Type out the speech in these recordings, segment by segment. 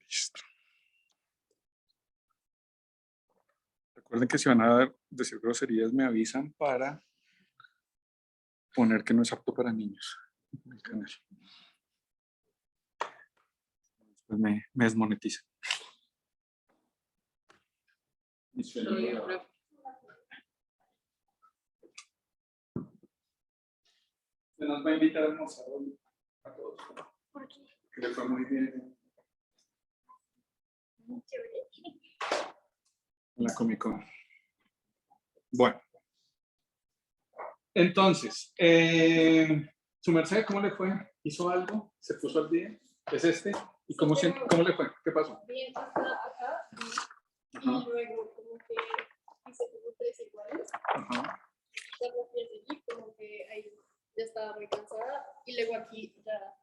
Listo. Recuerden que si van a decir groserías me avisan para poner que no es apto para niños en el canal. Después me desmonetizan. Se nos va a invitar a almorzar hoy a todos. ¿Por qué? Que le fue muy bien Muy chévere. en la Comic Con. Bueno. Entonces, su merced, ¿cómo le fue? ¿Hizo algo? ¿Se puso al día? ¿Es este? ¿Y cómo le fue? ¿Qué pasó? Bien, hasta acá. Y luego como que hice como 3 iguales. Ajá. Ya me fui a seguir, como que ahí ya estaba muy cansada. Y luego aquí ya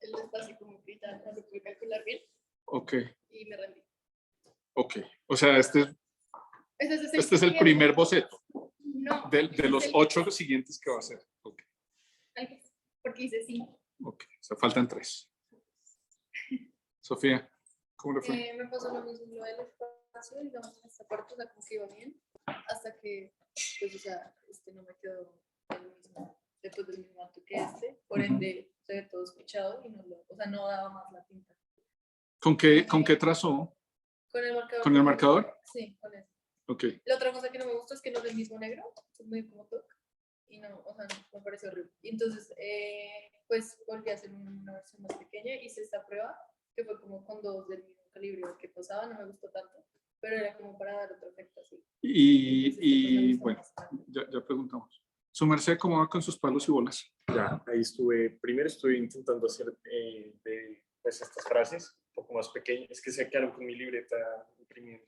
el espacio como que ya no lo pude calcular bien. Ok, Y me rendí. ok. O sea, este es el primer boceto No. de los 8 siguientes que va a hacer. Ok, Porque hice 5. ok. O sea, faltan 3. Sofía, ¿cómo le fue? Me pasó lo mismo lo del espacio, digamos, en esta parte, o sea, como que iba bien, hasta que, pues, o sea, no me quedó el mismo, después del mismo alto que por ende, se ve todo escuchado y no o sea, no daba más la tinta. ¿Con qué trazó? ¿Con el marcador? ¿Con el marcador? Sí, con eso. Ok. La otra cosa que no me gustó es que no es el mismo negro, es muy como toque, y no, o sea, me parece horrible. Y entonces, pues, volví a hacer una versión más pequeña, hice esta prueba, que fue como con 2 del mismo calibre que pasaba, no me gustó tanto, pero era como para dar otro efecto así. Y bueno, ya preguntamos. Su merced, ¿cómo va con sus palos y bolas? Ya, ahí primero estuve intentando hacer pues estas frases un poco más pequeñas, es que se quedaron con mi libreta imprimiendo.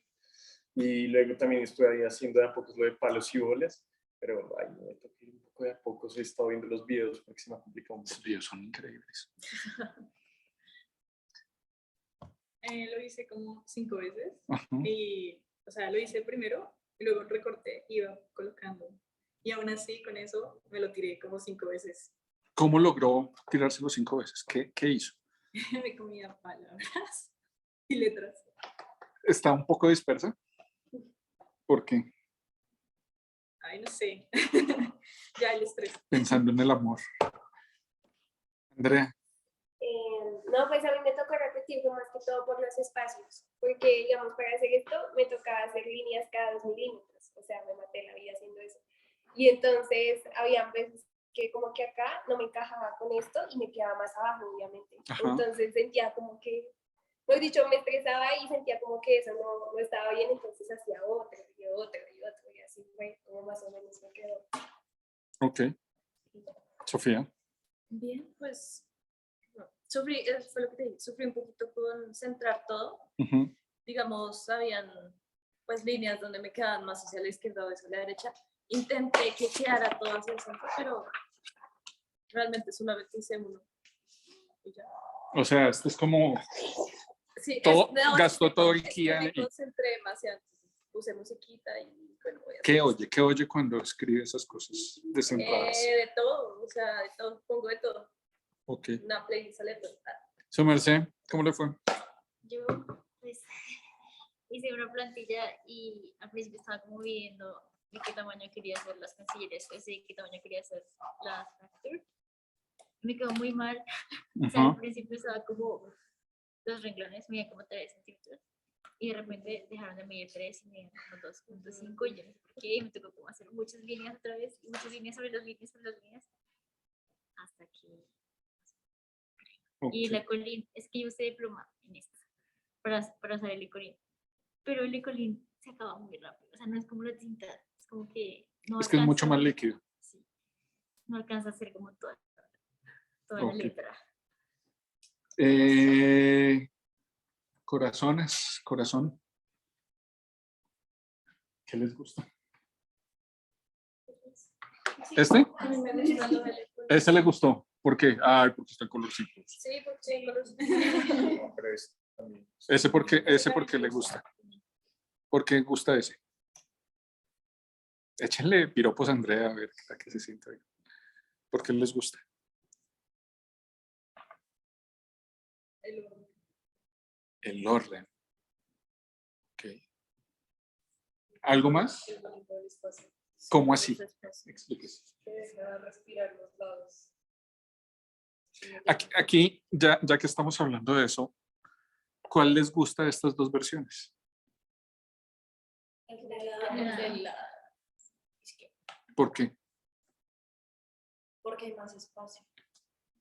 Y luego también estuve ahí haciendo de a pocos lo de palos y bolas, pero ay, me toca ir un poco de a pocos, he estado viendo los videos porque se me ha complicado un poco. Los videos son increíbles. Lo hice como 5 veces. Ajá. Y, o sea, lo hice primero y luego recorté y iba colocando. Y aún así, con eso, me lo tiré como 5 veces. ¿Cómo logró tirárselo 5 veces? ¿Qué hizo? Me comía palabras y letras. ¿Está un poco dispersa? ¿Por qué? Ay, no sé. Ya el estrés. Pensando en el amor. Andrea. No, pues a mí me tocó repetirlo más que todo por los espacios, porque digamos para hacer esto me tocaba hacer líneas cada 2 milímetros, o sea, me maté la vida haciendo eso. Y entonces había veces que como que acá no me encajaba con esto y me quedaba más abajo, obviamente. Ajá. Entonces sentía como que, lo dicho, me estresaba y sentía como que eso no estaba bien, entonces hacía otra y otra y otra y así fue como más o menos me quedó. Ok. Sofía. Bien, pues sufrí, fue lo que te dije, sufrí un poquito con centrar todo. Uh-huh. Digamos, habían pues líneas donde me quedaban más hacia la izquierda o hacia la derecha. Intenté que quedara todo hacia el centro, pero realmente solamente hice uno. Y ya. O sea, esto es como Sí, todo, gastó todo el ki. Me y concentré demasiado, puse musiquita y bueno, voy a ¿Qué oye cuando escribe esas cosas descentradas? de todo, o sea, de todo, pongo de todo. Ok. Una playlist aleatoria. Su merced, ¿cómo le fue? Yo, pues, hice una plantilla y al principio estaba como viendo de qué tamaño quería hacer las cancilleres, pues, de qué tamaño quería hacer las fractures. Me quedó muy mal. O sea, al principio estaba como los renglones, medían como 3 centímetros. Y de repente dejaron de medir 3 y medían como 2.5 y yo no sé por qué. Y me tocó como hacer muchas líneas otra vez, y muchas líneas sobre las líneas sobre las líneas. Hasta que... Okay. Y la colín, es que yo usé de pluma en esta, para hacer el licolín. Pero el licolín se acaba muy rápido. O sea, no es como la tinta, es como que no es que es mucho más a, líquido. sí, no alcanza a ser como toda Okay. la letra. Corazón. ¿Qué les gusta? ¿Este? ¿Este le gustó? ¿Por qué? Ay, porque está en colorcitos. Sí, porque sí, colorcitos. No, pero este también. Ese porque le gusta. ¿Por qué gusta ese? Échenle piropos a Andrea a ver a qué se siente. ¿Por qué les gusta? El orden. El orden. Ok. ¿Algo más? El manejo del espacio. ¿Cómo así? Los espacios. Explíquese. Que deja respirar los lados. Aquí ya que estamos hablando de eso, ¿cuál les gusta de estas dos versiones? El de la- ¿Por qué? Porque hay más espacio.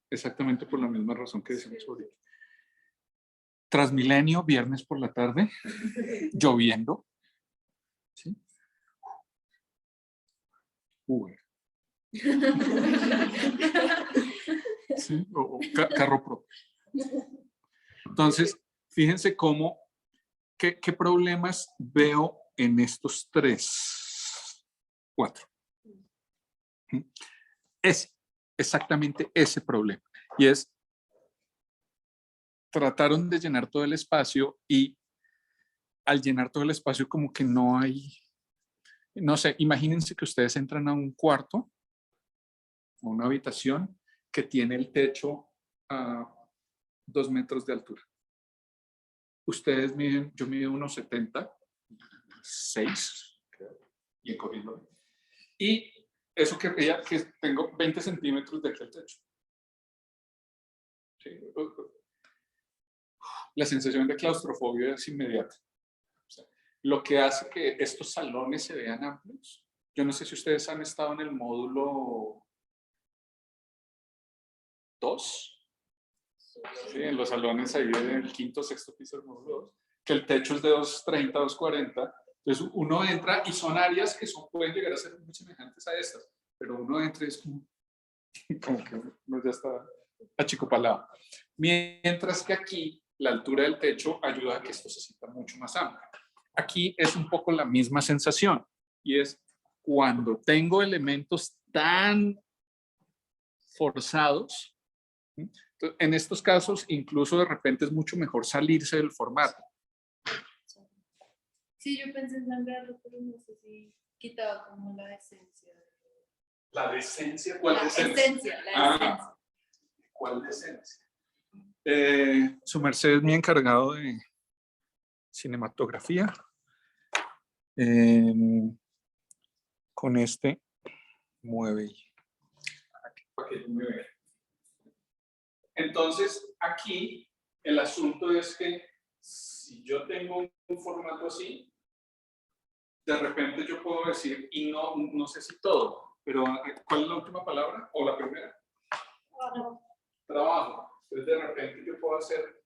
Exactamente por la misma razón que decimos ahorita. Transmilenio, viernes por la tarde, lloviendo. ¿Sí? Uber. ¿Sí? O carro propio. Entonces, fíjense qué problemas veo en estos 4. Es exactamente ese problema. Y es, trataron de llenar todo el espacio y al llenar todo el espacio como que no hay, no sé, imagínense que ustedes entran a un cuarto, a una habitación que tiene el techo a 2 metros de altura. Ustedes miden, yo mido unos 76, creo, y encogiendo. Y eso que veía que tengo 20 centímetros de aquí al techo. ¿Sí? La sensación de claustrofobia es inmediata. O sea, lo que hace que estos salones se vean amplios. Yo no sé si ustedes han estado en el módulo 2. Sí, en los salones ahí del quinto, sexto piso del módulo 2, que el techo es de 230, 240. Entonces uno entra y son áreas que pueden llegar a ser muy semejantes a estas, pero uno entra y es como que uno ya está achicopalado. Mientras que aquí la altura del techo ayuda a que esto se sienta mucho más amplio. Aquí es un poco la misma sensación y es cuando tengo elementos tan forzados. Entonces, en estos casos, incluso de repente es mucho mejor salirse del formato. Sí, yo pensé en sangrarlo, pero no sé si quitaba como la esencia. ¿La decencia? ¿Cuál La decencia? esencia, la esencia. ¿Cuál decencia? Su merced es mi encargado de cinematografía. Con este mueve. Para que me vea. Entonces, aquí el asunto es que si yo tengo un formato así, de repente yo puedo decir, y no sé si todo, pero ¿cuál es la última palabra? ¿O la primera? Trabajo. Entonces, de repente yo puedo hacer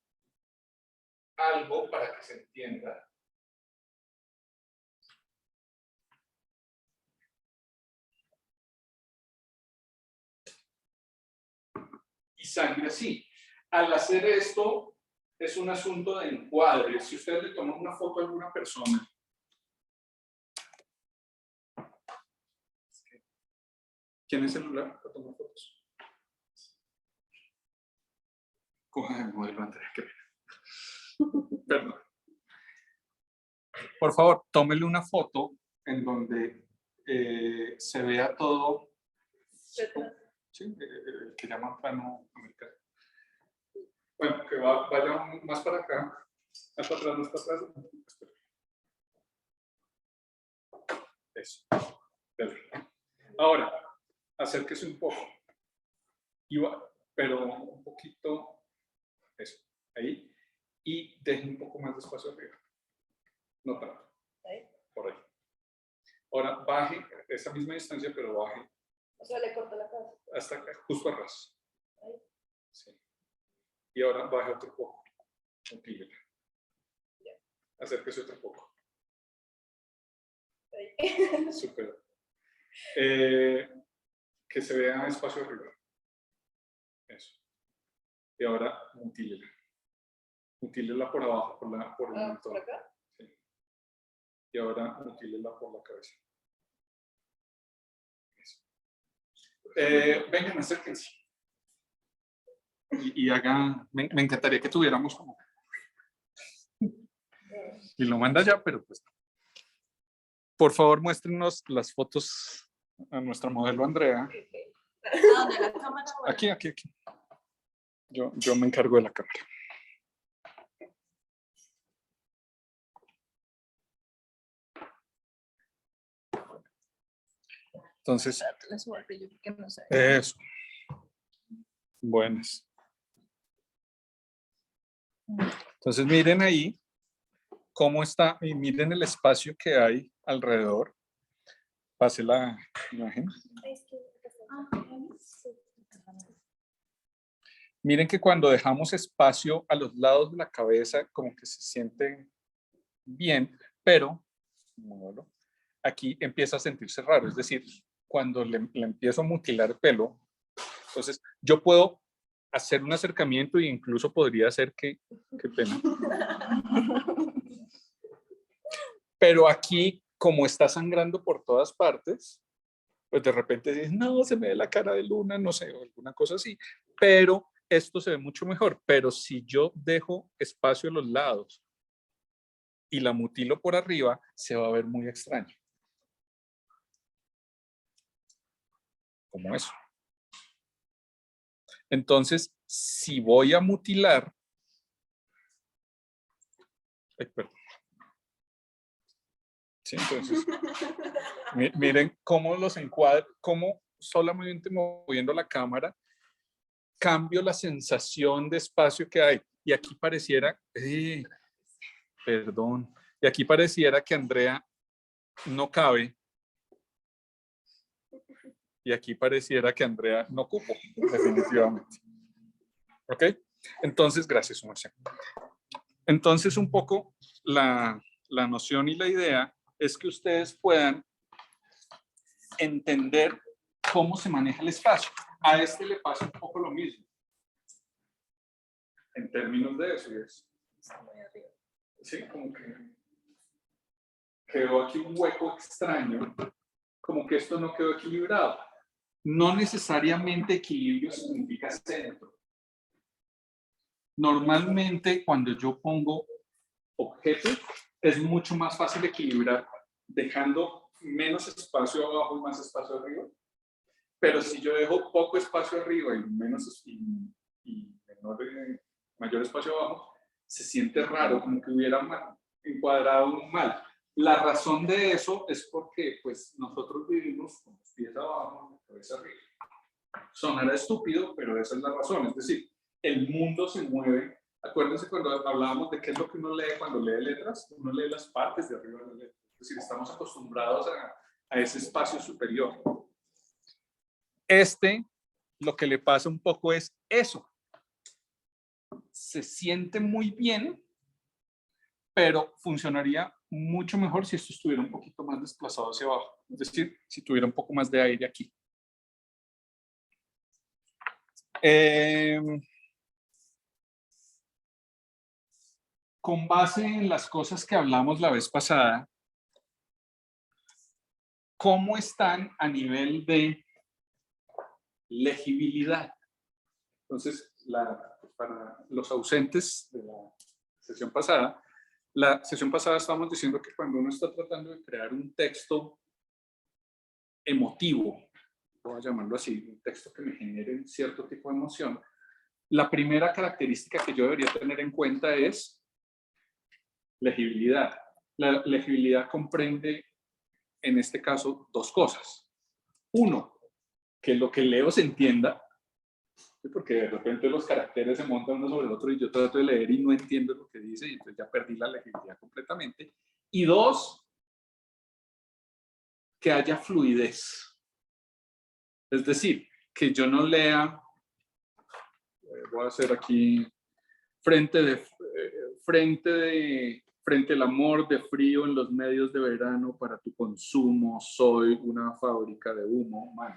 algo para que se entienda. Y sangre así. Al hacer esto, es un asunto de encuadre. Si ustedes le toman una foto a alguna persona, ¿tiene celular para tomar fotos? Coja el modelo Andrea, que perdón. Por favor, tómele una foto en donde se vea todo. Sí, que llaman plano americano. Bueno, que vaya más para acá. Más para atrás, más para atrás. Eso. Perfecto. Ahora, acérquese un poco. Pero un poquito. Eso. Ahí. Y deje un poco más de espacio arriba. No tanto. Por ahí. Ahora baje esa misma distancia, pero baje. O sea, le corto la cabeza. Hasta acá, justo a ras. Sí. Y ahora baje otro poco. Utílela. Acérquese otro poco. Súper. Que se vea espacio arriba. Eso. Y ahora mutílela. Mutílela por abajo, por el mentón. ¿Por acá? Sí. Y ahora mutílela por la cabeza. Eso. Vengan, acérquense. Y hagan, me encantaría que tuviéramos como. Y lo manda ya, pero pues. Por favor, muéstrenos las fotos a nuestra modelo Andrea. ¿A dónde la cámara? Aquí. Yo me encargo de la cámara. Entonces, Le subo el brillo porque no sé. eso. Buenas. Entonces, miren ahí cómo está, y miren el espacio que hay alrededor. Pase la imagen. Es que- sí. Miren que cuando dejamos espacio a los lados de la cabeza, como que se siente bien, pero bueno, aquí empieza a sentirse raro. Es decir, cuando le empiezo a mutilar el pelo, entonces yo puedo hacer un acercamiento e incluso podría hacer que, qué pena. Pero aquí, como está sangrando por todas partes, pues de repente dices, no, se me ve la cara de Luna, no sé, o alguna cosa así. Pero esto se ve mucho mejor. Pero si yo dejo espacio a los lados y la mutilo por arriba, se va a ver muy extraño. Como eso. Entonces, si voy a mutilar, ay, perdón. Sí, entonces, miren cómo los encuadro, cómo solamente moviendo la cámara cambio la sensación de espacio que hay. Y aquí pareciera, perdón, y aquí pareciera que Andrea no cabe. Y aquí pareciera que Andrea no cupo, definitivamente. ¿Ok? Entonces, gracias, Marcia. Entonces, un poco la noción y la idea es que ustedes puedan entender cómo se maneja el espacio. A este le pasa un poco lo mismo. En términos de eso, es. Sí, como que quedó aquí un hueco extraño, como que esto no quedó equilibrado. No necesariamente equilibrio significa centro. Normalmente cuando yo pongo objetos, es mucho más fácil equilibrar dejando menos espacio abajo y más espacio arriba. Pero si yo dejo poco espacio arriba y mayor espacio abajo, se siente raro, como que hubiera encuadrado mal. La razón de eso es porque pues, nosotros vivimos con los pies abajo y la cabeza arriba. Sonará estúpido, pero esa es la razón. Es decir, el mundo se mueve. Acuérdense cuando hablábamos de qué es lo que uno lee cuando lee letras, uno lee las partes de arriba de la letra. Es decir, estamos acostumbrados a ese espacio superior. Lo que le pasa un poco es eso. Se siente muy bien, pero funcionaría mucho mejor si esto estuviera un poquito más desplazado hacia abajo. Es decir, si tuviera un poco más de aire aquí. Con base en las cosas que hablamos la vez pasada, ¿cómo están a nivel de legibilidad? Entonces, para los ausentes de la sesión pasada estábamos diciendo que cuando uno está tratando de crear un texto emotivo, voy a llamarlo así, un texto que me genere cierto tipo de emoción, la primera característica que yo debería tener en cuenta es legibilidad. La legibilidad comprende, en este caso, dos cosas. Uno, que lo que leo se entienda, porque de repente los caracteres se montan uno sobre el otro y yo trato de leer y no entiendo lo que dice y entonces ya perdí la legibilidad completamente. Y dos, que haya fluidez. Es decir, que yo no lea, voy a hacer aquí, frente al amor de frío en los medios de verano para tu consumo, soy una fábrica de humo, man.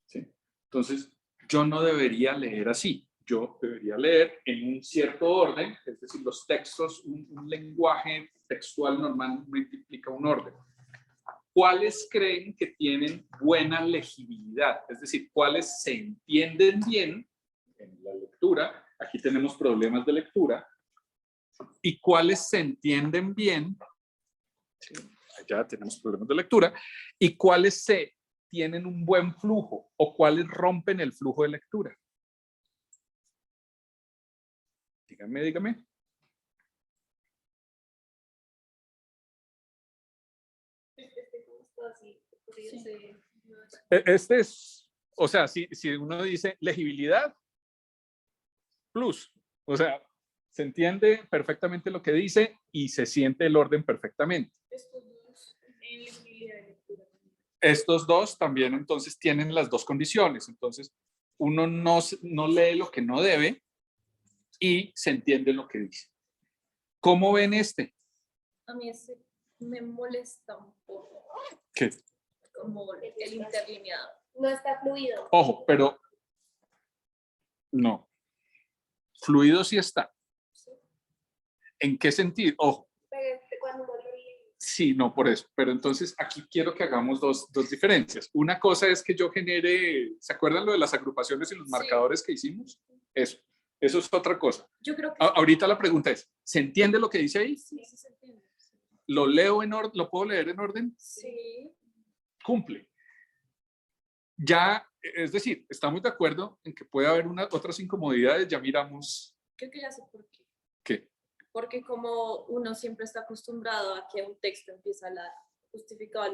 ¿Sí? Entonces, yo no debería leer así. Yo debería leer en un cierto orden, es decir, los textos, un lenguaje textual normalmente implica un orden. ¿Cuáles creen que tienen buena legibilidad? Es decir, ¿cuáles se entienden bien en la lectura? Aquí tenemos problemas de lectura. ¿Y cuáles se entienden bien? Sí, allá tenemos problemas de lectura. ¿Y cuáles tienen un buen flujo o cuáles rompen el flujo de lectura? Dígame. Este es, o sea, si uno dice legibilidad, plus, o sea, se entiende perfectamente lo que dice y se siente el orden perfectamente. Estos dos en legibilidad de lectura. Estos dos también entonces tienen las dos condiciones. Entonces, uno no lee lo que no debe y se entiende lo que dice. ¿Cómo ven este? A mí ese me molesta un poco, ¿Qué? como el interlineado. No está fluido. Ojo, pero no. Fluido sí está. ¿En qué sentido? Ojo, Pero cuando uno lo lee, sí, no, por eso. Pero entonces aquí quiero que hagamos dos diferencias. Una cosa es que yo genere, ¿se acuerdan lo de las agrupaciones y los Sí. marcadores que hicimos? Eso es otra cosa. Yo creo que Ahorita la pregunta es, ¿se entiende lo que dice ahí? sí, sí se entiende. ¿Lo leo en orden? ¿Lo puedo leer en orden? Sí. Cumple. Ya, es decir, estamos de acuerdo en que puede haber otras incomodidades, ya miramos Creo que ya sé por qué. qué. Porque como uno siempre está acostumbrado a que un texto empieza justificado a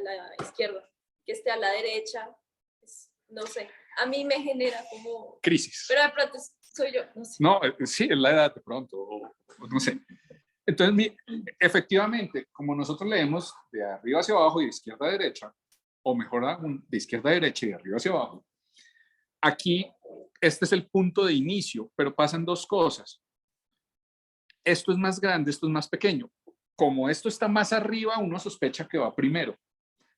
la izquierda, que esté a la derecha, no sé, a mí me genera como, Crisis. pero de pronto soy yo, no sé. No, sí, es la edad de pronto, o no sé. Entonces, efectivamente, como nosotros leemos de arriba hacia abajo y de izquierda a derecha, o mejor aún, de izquierda a derecha y de arriba hacia abajo, aquí este es el punto de inicio, pero pasan dos cosas. Esto es más grande, esto es más pequeño. Como esto está más arriba, uno sospecha que va primero,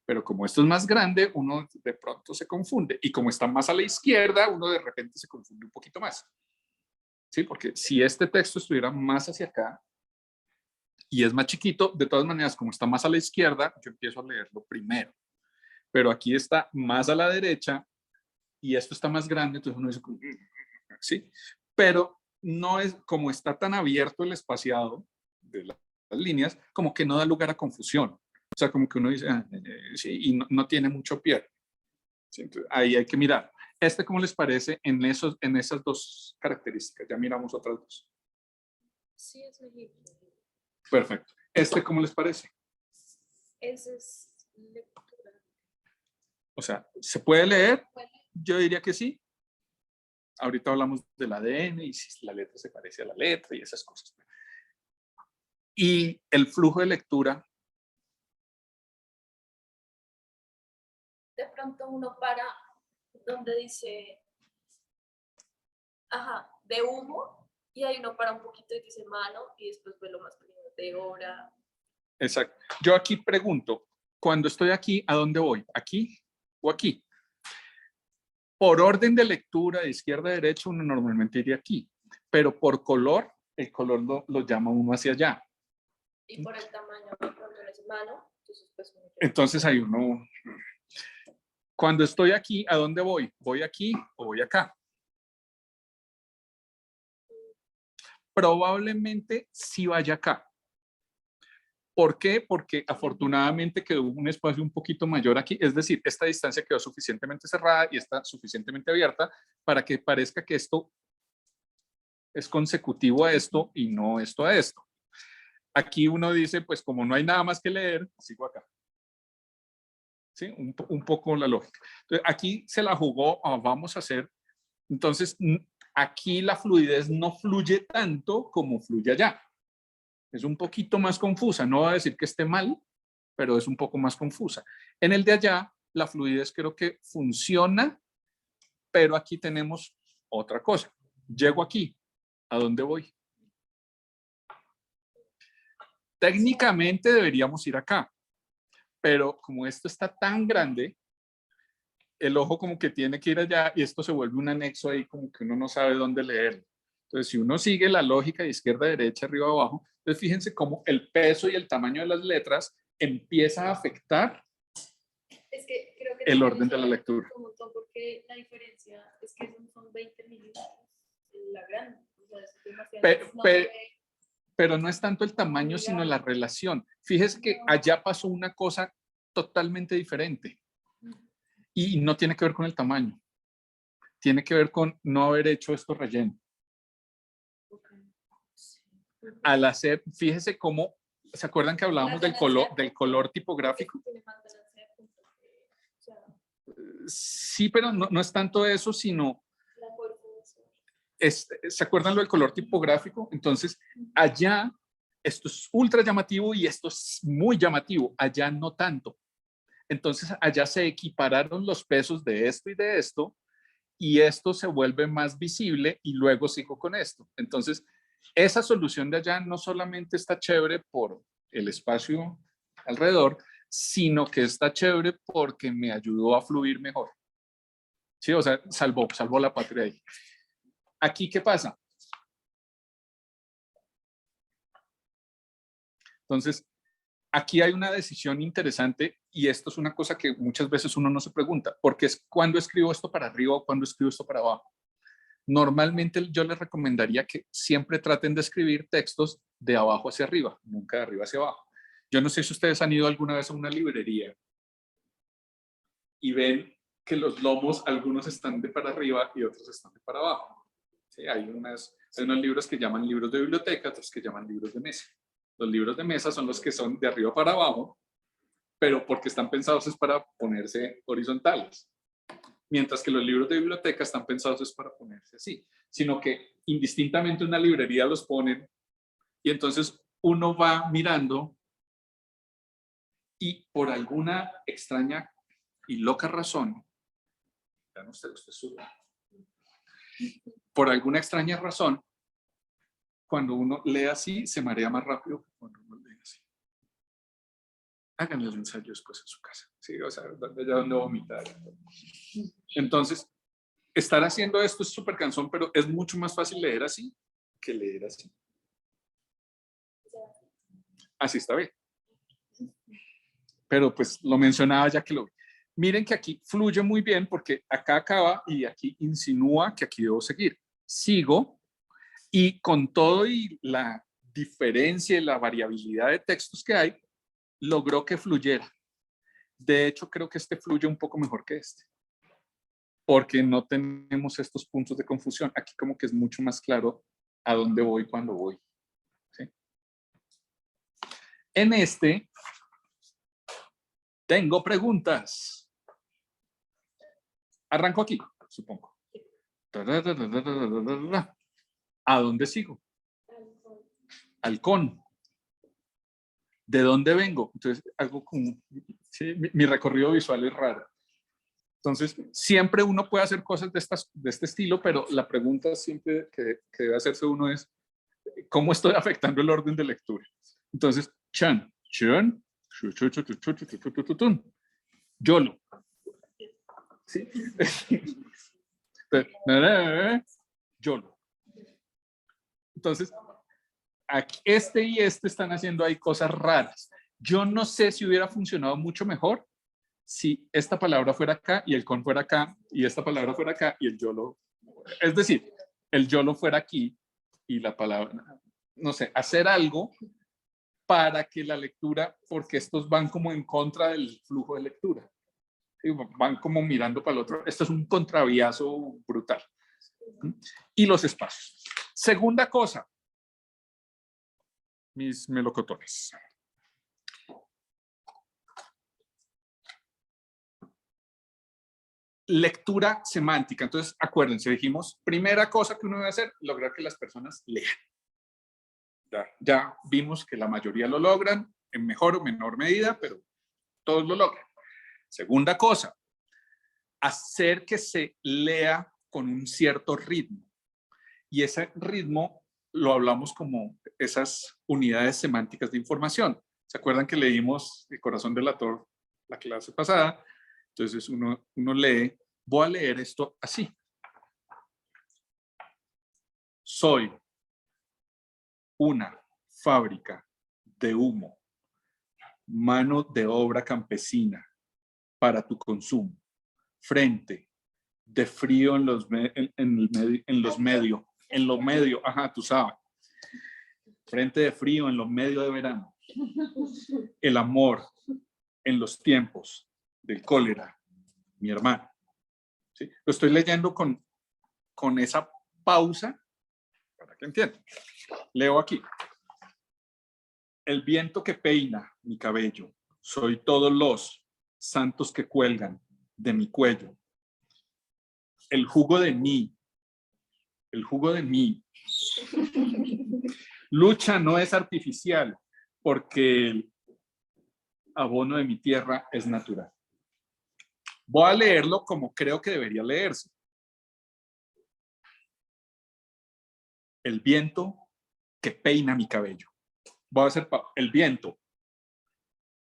pero como esto es más grande, uno de pronto se confunde. Y como está más a la izquierda, uno de repente se confunde un poquito más. ¿Sí? Porque si este texto estuviera más hacia acá y es más chiquito, de todas maneras, como está más a la izquierda, yo empiezo a leerlo primero. Pero aquí está más a la derecha y esto está más grande, entonces uno dice, ¿sí? Pero no es, como está tan abierto el espaciado de las líneas, como que no da lugar a confusión. O sea, como que uno dice, sí, y no tiene mucho pie. ¿Sí? Entonces, ahí hay que mirar. ¿Cómo les parece en esas dos características? Ya miramos otras dos. Sí, es legible. Perfecto. ¿Cómo les parece? Ese es lectura. O sea, ¿se puede leer? Yo diría que sí. Ahorita hablamos del ADN y si la letra se parece a la letra y esas cosas. Y el flujo de lectura. De pronto uno para donde dice, ajá, de humo, y ahí uno para un poquito y dice mano, y después ve lo más pequeño de hora. Exacto. Yo aquí pregunto, cuando estoy aquí, ¿a dónde voy? ¿Aquí o aquí? Por orden de lectura, de izquierda a derecha, uno normalmente iría aquí, pero por color, el color lo llama uno hacia allá. Y por el tamaño, de pronto no es mano, entonces pues uno ya- Entonces ahí uno, cuando estoy aquí, ¿a dónde voy? ¿Voy aquí o voy acá? Probablemente sí vaya acá. ¿Por qué? Porque afortunadamente quedó un espacio un poquito mayor aquí, es decir, esta distancia quedó suficientemente cerrada y está suficientemente abierta para que parezca que esto es consecutivo a esto y no esto a esto. Aquí uno dice, pues como no hay nada más que leer, sigo acá. ¿Sí? Un poco la lógica. Entonces, aquí se la jugó, vamos a hacer, entonces aquí la fluidez no fluye tanto como fluye allá. Es un poquito más confusa, no voy a decir que esté mal, pero es un poco más confusa. En el de allá, la fluidez creo que funciona, pero aquí tenemos otra cosa. Llego aquí, ¿a dónde voy? Técnicamente deberíamos ir acá, pero como esto está tan grande, el ojo como que tiene que ir allá y esto se vuelve un anexo ahí como que uno no sabe dónde leerlo. Entonces, si uno sigue la lógica de izquierda a derecha, arriba a abajo, entonces fíjense cómo el peso y el tamaño de las letras empieza a afectar Es que creo que el orden de la lectura. un montón porque la diferencia es que son 20 milímetros, la grande. O sea, es demasiado. Pero no es tanto el tamaño, sino la relación. Fíjese que allá pasó una cosa totalmente diferente y no tiene que ver con el tamaño. Tiene que ver con no haber hecho esto relleno. Al hacer, fíjese cómo, ¿se acuerdan que hablábamos del color tipográfico? Sí, pero no es tanto eso, sino, La fuerza de eso. ¿se acuerdan lo del color tipográfico? Entonces, allá esto es ultra llamativo y esto es muy llamativo, allá no tanto. Entonces, allá se equipararon los pesos de esto y esto se vuelve más visible y luego sigo con esto. Entonces, esa solución de allá no solamente está chévere por el espacio alrededor, sino que está chévere porque me ayudó a fluir mejor. Sí, o sea, salvó la patria ahí. Aquí, ¿qué pasa? Entonces, aquí hay una decisión interesante y esto es una cosa que muchas veces uno no se pregunta, porque es cuándo escribo esto para arriba o cuándo escribo esto para abajo. Normalmente yo les recomendaría que siempre traten de escribir textos de abajo hacia arriba, nunca de arriba hacia abajo. Yo no sé si ustedes han ido alguna vez a una librería y ven que los lomos, algunos están de para arriba y otros están de para abajo. ¿Sí? Hay unos libros que llaman libros de biblioteca, otros que llaman libros de mesa. Los libros de mesa son los que son de arriba para abajo, pero porque están pensados es para ponerse horizontales. Mientras que los libros de biblioteca están pensados es para ponerse así, sino que indistintamente una librería los ponen y entonces uno va mirando y por alguna extraña y loca razón, vean ustedes, por alguna extraña razón, cuando uno lee así, se marea más rápido que cuando uno lee así. Hagan el ensayo después en su casa, ¿sí? O sea, ya donde vomitar. Entonces, estar haciendo esto es súper cansón, pero es mucho más fácil leer así que leer así. Así está bien. Pero pues lo mencionaba ya que lo vi. Miren que aquí fluye muy bien porque acá acaba y aquí insinúa que aquí debo seguir. Sigo y con todo y la diferencia y la variabilidad de textos que hay, logró que fluyera. De hecho, creo que este fluye un poco mejor que este. Porque no tenemos estos puntos de confusión. Aquí como que es mucho más claro a dónde voy cuando voy. ¿Sí? En este tengo preguntas. Arranco aquí, supongo. ¿A dónde sigo? Halcón. ¿De dónde vengo? Entonces, algo como, ¿sí? Mi recorrido visual es raro. Entonces, siempre uno puede hacer cosas de este estilo, pero la pregunta siempre que debe hacerse uno es, ¿cómo estoy afectando el orden de lectura? Entonces, chan, chan, YOLO. ¿Sí? YOLO. Entonces, aquí, este y este están haciendo ahí cosas raras. Yo no sé si hubiera funcionado mucho mejor si esta palabra fuera acá y el con fuera acá y esta palabra fuera acá y el YOLO. Es decir, el YOLO fuera aquí y la palabra, no sé, hacer algo para que la lectura, porque estos van como en contra del flujo de lectura. Van como mirando para el otro. Esto es un contraviazo brutal. Y los espacios. Segunda cosa, mis melocotones. Lectura semántica. Entonces, acuérdense, dijimos, primera cosa que uno debe hacer, lograr que las personas lean. Ya vimos que la mayoría lo logran, en mejor o menor medida, pero todos lo logran. Segunda cosa, hacer que se lea con un cierto ritmo. Y ese ritmo lo hablamos como esas unidades semánticas de información. ¿Se acuerdan que leímos El corazón del actor la clase pasada? Entonces uno lee, voy a leer esto así. Soy una fábrica de humo, mano de obra campesina para tu consumo, frente de frío en los medios, ajá, tú sabes, frente de frío en los medios de verano, el amor en los tiempos del cólera, mi hermano. ¿Sí? Lo estoy leyendo con esa pausa para que entiendan. Leo aquí. El viento que peina mi cabello, soy todos los santos que cuelgan de mi cuello. El jugo de mí. El jugo de mí. Lucha no es artificial porque el abono de mi tierra es natural. Voy a leerlo como creo que debería leerse. El viento que peina mi cabello. Voy a hacer el viento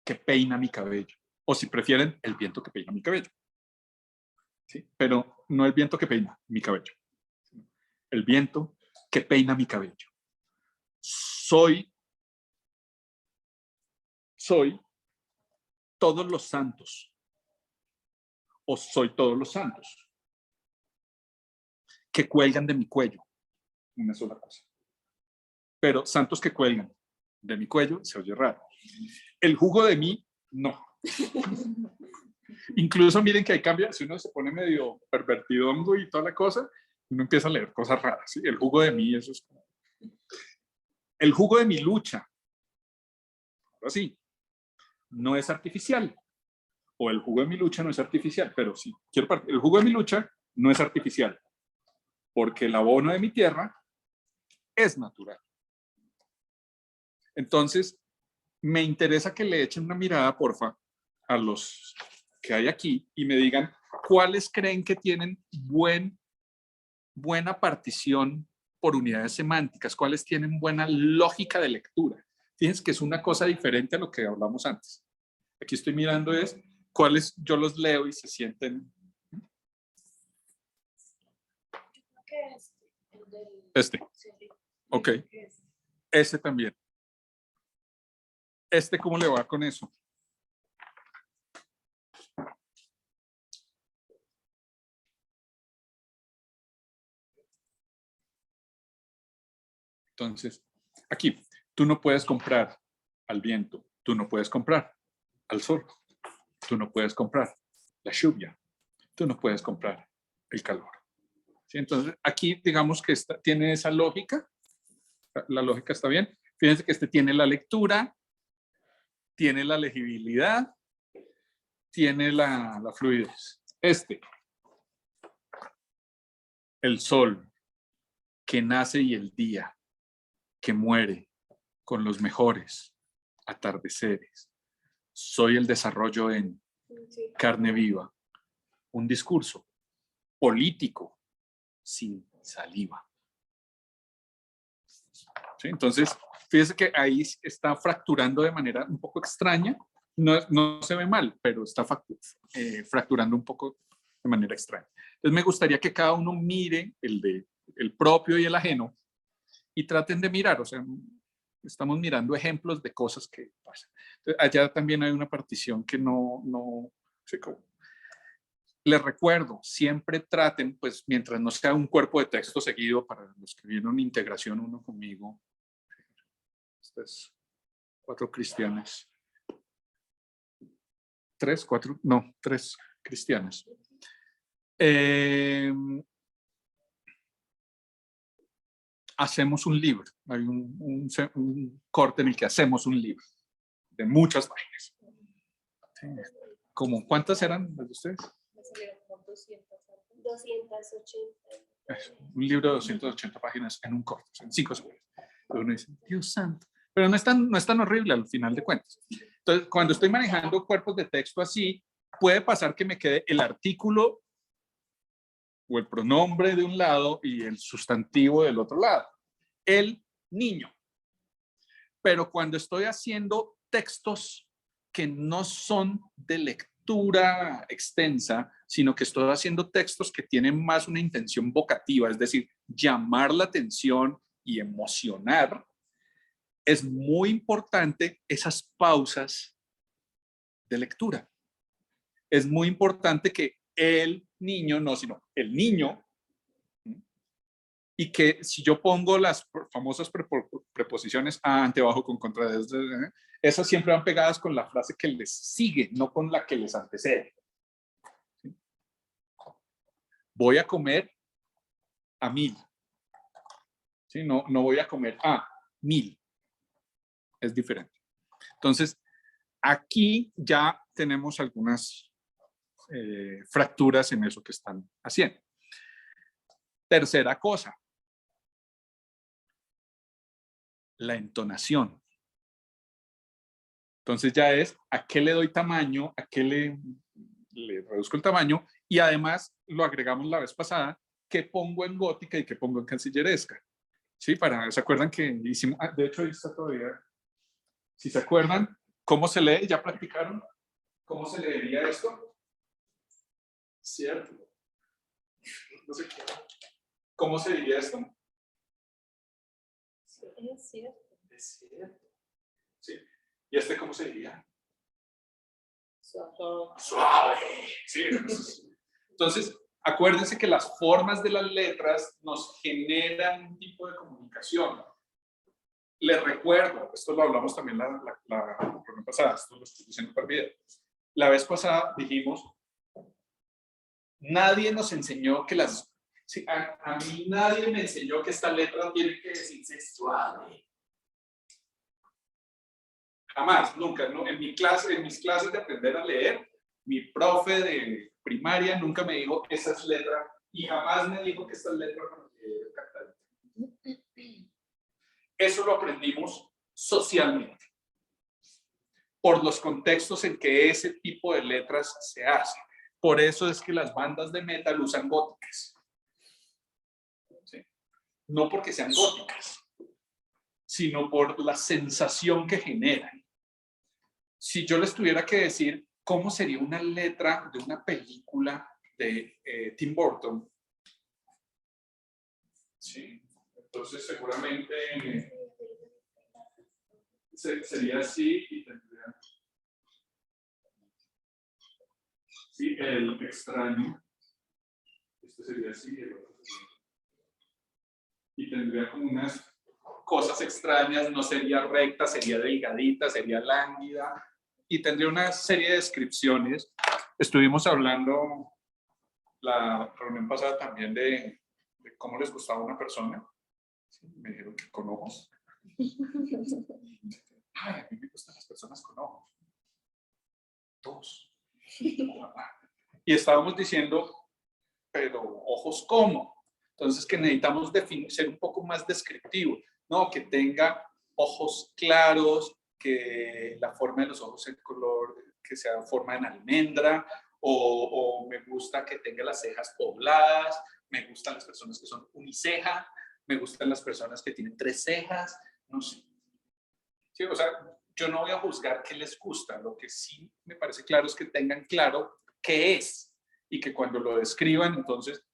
que peina mi cabello. O si prefieren, el viento que peina mi cabello. ¿Sí? Pero no el viento que peina mi cabello. El viento que peina mi cabello. Soy todos los santos. O soy todos los santos que cuelgan de mi cuello. Una sola cosa. Pero santos que cuelgan de mi cuello se oye raro. El jugo de mí, no. Incluso miren que hay cambios, si uno se pone medio pervertidongo y toda la cosa, uno empieza a leer cosas raras. ¿Sí? El jugo de mí, eso es como... El jugo de mi lucha, ahora sí, no es artificial. O el jugo de mi lucha no es artificial, pero sí, el jugo de mi lucha no es artificial, porque el abono de mi tierra es natural. Entonces, me interesa que le echen una mirada, porfa, a los que hay aquí y me digan cuáles creen que tienen buena partición por unidades semánticas, cuáles tienen buena lógica de lectura. Fíjense que es una cosa diferente a lo que hablamos antes. Aquí estoy mirando cuáles yo los leo y se sienten. Este. Ok. Ese también. ¿Cómo le va con eso? Entonces, aquí, tú no puedes comprar al viento, tú no puedes comprar al sol, tú no puedes comprar la lluvia, tú no puedes comprar el calor. ¿Sí? Entonces, aquí digamos que tiene esa lógica, la lógica está bien. Fíjense que tiene la lectura, tiene la legibilidad, tiene la fluidez. El sol que nace y el día que muere con los mejores atardeceres. Soy el desarrollo en carne viva. Un discurso político sin saliva. ¿Sí? Entonces, fíjese que ahí está fracturando de manera un poco extraña. No se ve mal, pero está fracturando un poco de manera extraña. Entonces, me gustaría que cada uno mire el propio y el ajeno y traten de mirar, o sea, estamos mirando ejemplos de cosas que pasan. Entonces, allá también hay una partición que no sé cómo. Les recuerdo, siempre traten, pues mientras no sea un cuerpo de texto seguido, para los que vieron integración 1 conmigo, estas 4 cristianas, 3 cristianas. Hacemos un libro, hay un corte en el que hacemos un libro de muchas páginas. Sí. ¿Cuántas eran las de ustedes? 280. Un libro de 280 páginas en un corte, en 5 segundos. Uno dice, Dios santo. Pero no es tan horrible al final de cuentas. Entonces, cuando estoy manejando cuerpos de texto así, puede pasar que me quede el artículo o el pronombre de un lado y el sustantivo del otro lado. El niño. Pero cuando estoy haciendo textos que no son de lectura extensa, sino que estoy haciendo textos que tienen más una intención vocativa, es decir, llamar la atención y emocionar, es muy importante esas pausas de lectura. Es muy importante que el niño, no, sino el niño, y que si yo pongo las famosas preposiciones a, ante, bajo, con, contra, desde, esas siempre van pegadas con la frase que les sigue, no con la que les antecede. ¿Sí? Voy a comer a 1000. ¿Sí? No voy a comer a 1000. Es diferente. Entonces, aquí ya tenemos algunas fracturas en eso que están haciendo. Tercera cosa, la entonación. Entonces ya es a qué le doy tamaño, a qué le reduzco el tamaño, y además lo agregamos la vez pasada, qué pongo en gótica y qué pongo en cancilleresca. ¿Sí? ¿Se acuerdan que hicimos? De hecho, ahí está todavía. Si se acuerdan, ¿cómo se lee? ¿Ya practicaron? ¿Cómo se leería esto? ¿Cierto? No sé qué. ¿Cómo se diría esto? Sí, es cierto. Es cierto. ¿Sí? ¿Y este cómo se diría? Suave. Suave. Sí. Entonces, acuérdense que las formas de las letras nos generan un tipo de comunicación. Les recuerdo, esto lo hablamos también la semana pasada, esto lo estoy diciendo por video. La vez pasada dijimos, nadie nos enseñó que las... Sí, a mí nadie me enseñó que esta letra tiene que decirse suave. Jamás, nunca. No, en mis clases de aprender a leer, mi profe de primaria nunca me dijo esa es letra y jamás me dijo que esta es letra para leer cantante. Eso lo aprendimos socialmente, por los contextos en que ese tipo de letras se hacen. Por eso es que las bandas de metal usan góticas. ¿Sí? No porque sean góticas, sino por la sensación que generan. Si yo les tuviera que decir cómo sería una letra de una película de Tim Burton, ¿sí? Entonces seguramente sería así y tendría, sí, el extraño, este sería así, el otro sería, y tendría como unas cosas extrañas, no sería recta, sería delgadita, sería lánguida, y tendría una serie de descripciones. Estuvimos hablando la reunión pasada también de cómo les gustaba una persona. Sí, me dijeron que con ojos. Ay, a mí me gustan las personas con ojos. Dos. Y estábamos diciendo, pero ojos ¿cómo? Entonces que necesitamos ser un poco más descriptivo, ¿no? Que tenga ojos claros, que la forma de los ojos sea color, que sea forma en almendra, o me gusta que tenga las cejas pobladas, me gustan las personas que son uniceja, me gustan las personas que tienen 3 cejas, no sé. Sí, o sea, yo no voy a juzgar qué les gusta, lo que sí me parece claro es que tengan claro qué es y que cuando lo describan, entonces,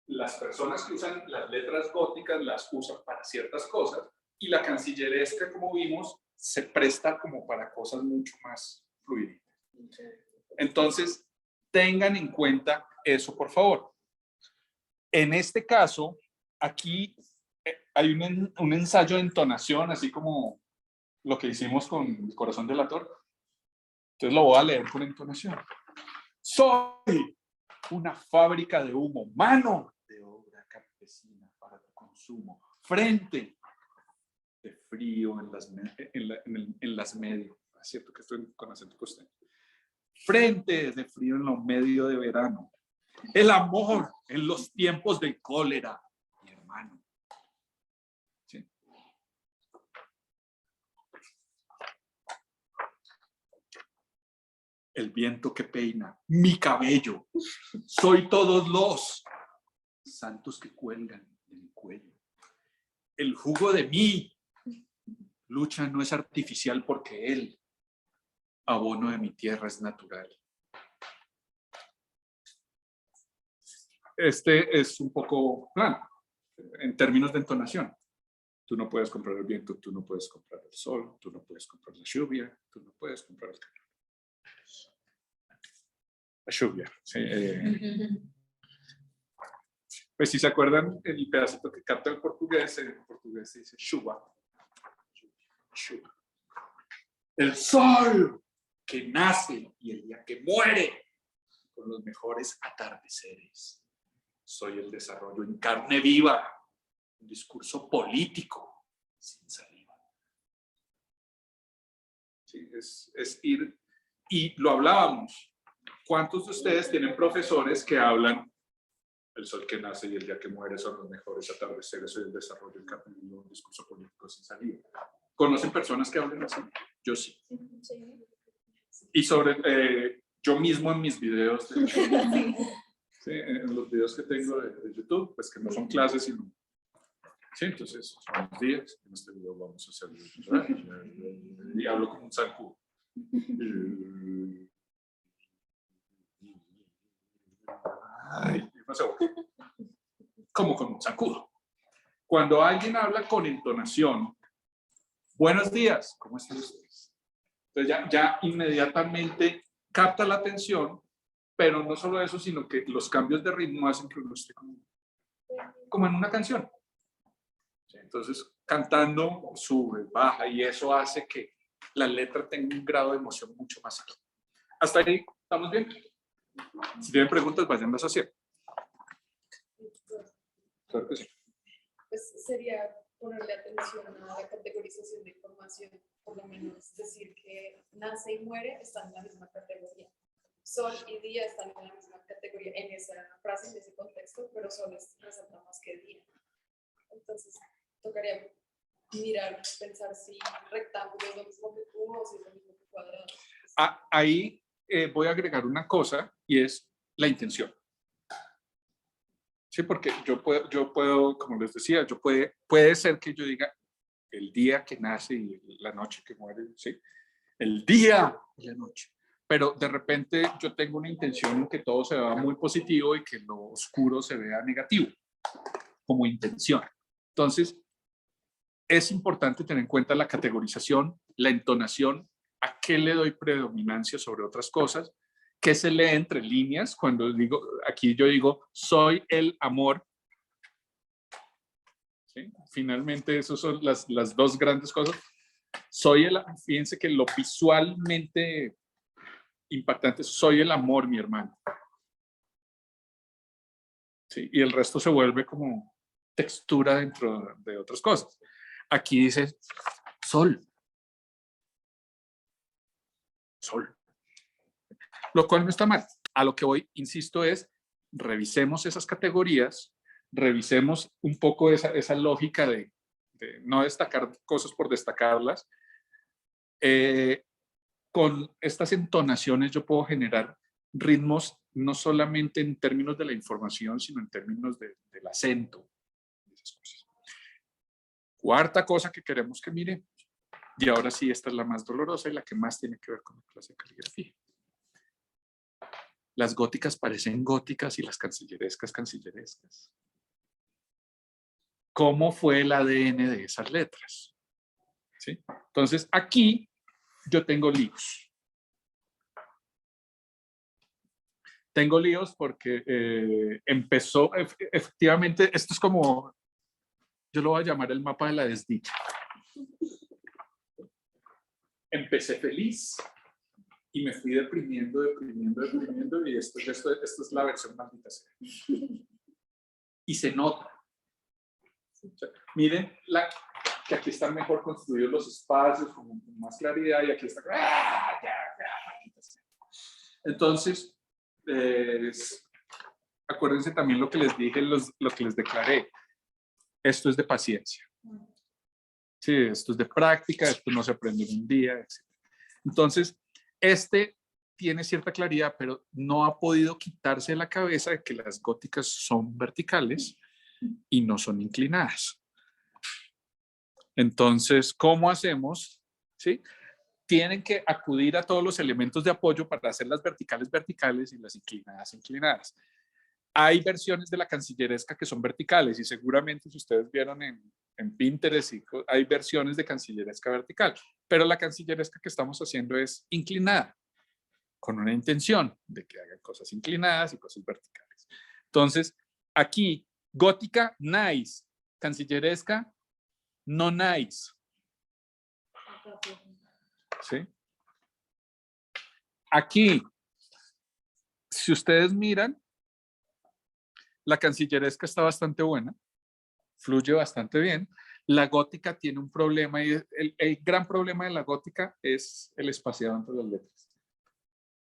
las personas que usan las letras góticas las usan para ciertas cosas y la cancilleresca, como vimos, se presta como para cosas mucho más fluidas. Entonces, tengan en cuenta eso, por favor. En este caso, aquí hay un ensayo de entonación, así como lo que hicimos con el corazón del ator. Entonces lo voy a leer con entonación. Soy una fábrica de humo, mano de obra campesina para tu consumo, frente de frío en las medios. Es cierto que estoy con acento costeño. Frente de frío en los medios de verano. El amor en los tiempos de cólera, mi hermano. ¿Sí? El viento que peina mi cabello. Soy todos los santos que cuelgan de mi cuello. El jugo de mi lucha no es artificial porque el abono de mi tierra es natural. Este es un poco plano en términos de entonación. Tú no puedes comprar el viento, tú no puedes comprar el sol, tú no puedes comprar la lluvia, tú no puedes comprar el calor. La lluvia. Sí, pues si se acuerdan, el pedacito que capta el portugués, en portugués se dice chuva. Chuva. El sol que nace y el día que muere con los mejores atardeceres. Soy el desarrollo en carne viva, un discurso político sin saliva. Sí, es ir, y lo hablábamos, ¿Cuántos de ustedes tienen profesores que hablan el sol que nace y el día que muere son los mejores atardeceres del desarrollo del capitalismo, un discurso político sin salida? ¿Conocen personas que hablan así? Yo sí. Y sobre, yo mismo en mis videos, sí, en los videos que tengo de YouTube, pues que no son clases, sino... Sí, entonces, buenos días, en este video vamos a hacer... Y hablo como un zancudo. Ay, no sé, como con un zancudo. Cuando alguien habla con entonación, buenos días, ¿cómo están ustedes? Entonces ya inmediatamente capta la atención, pero no solo eso, sino que los cambios de ritmo hacen que uno esté como en una canción. ¿Sí? Entonces, cantando sube, baja, y eso hace que la letra tenga un grado de emoción mucho más alto. ¿Hasta ahí estamos bien? Si tienen preguntas, váyanlas a hacer. Claro que sí. Pues sería ponerle atención a la categorización de información, por lo menos decir que nace y muere están en la misma categoría. Sol y día están en la misma categoría en esa frase, en ese contexto, pero sol resalta más que día. Entonces, tocaría mirar, pensar si rectángulo es lo mismo que cubo o si es lo mismo que cuadrado. Ahí voy a agregar una cosa y es la intención. Sí, porque yo puedo, como les decía, puede ser que yo diga el día que nace y la noche que muere, ¿sí? El día y la noche. Pero de repente yo tengo una intención en que todo se vea muy positivo y que lo oscuro se vea negativo, como intención. Entonces, es importante tener en cuenta la categorización, la entonación, a qué le doy predominancia sobre otras cosas, qué se lee entre líneas. Cuando digo, aquí yo digo, soy el amor. ¿Sí? Finalmente, esas son las dos grandes cosas. Fíjense que lo visualmente impactante, soy el amor, mi hermano. ¿Sí? Y el resto se vuelve como textura dentro de otras cosas. Aquí dice sol. Sol. Lo cual no está mal. A lo que voy, insisto, es revisemos esas categorías, revisemos un poco esa lógica de no destacar cosas por destacarlas. Con estas entonaciones yo puedo generar ritmos no solamente en términos de la información, sino en términos del acento. Esas cosas. Cuarta cosa que queremos que miren, y ahora sí, esta es la más dolorosa y la que más tiene que ver con la clase de caligrafía. Las góticas parecen góticas y las cancillerescas, cancillerescas. ¿Cómo fue el ADN de esas letras? ¿Sí? Entonces, aquí yo tengo líos. Tengo líos porque empezó, efectivamente, esto es como, yo lo voy a llamar el mapa de la desdicha. Empecé feliz y me fui deprimiendo y esto es la versión maldita sea. Y se nota. O sea, miren que aquí están mejor construidos los espacios, con más claridad, y aquí está... Entonces, acuérdense también lo que les dije, lo que les declaré. Esto es de paciencia. Sí, esto es de práctica, esto no se aprende en un día, etc. Entonces, tiene cierta claridad, pero no ha podido quitarse de la cabeza de que las góticas son verticales y no son inclinadas. Entonces, ¿cómo hacemos? ¿Sí? Tienen que acudir a todos los elementos de apoyo para hacer las verticales verticales y las inclinadas inclinadas. Hay versiones de la cancilleresca que son verticales y seguramente si ustedes vieron en Pinterest, hay versiones de cancilleresca vertical, pero la cancilleresca que estamos haciendo es inclinada, con una intención de que hagan cosas inclinadas y cosas verticales. Entonces, aquí, gótica, nice, cancilleresca, no nice. ¿Sí? Aquí, si ustedes miran, la cancilleresca está bastante buena, fluye bastante bien. La gótica tiene un problema y el gran problema de la gótica es el espaciado entre las letras.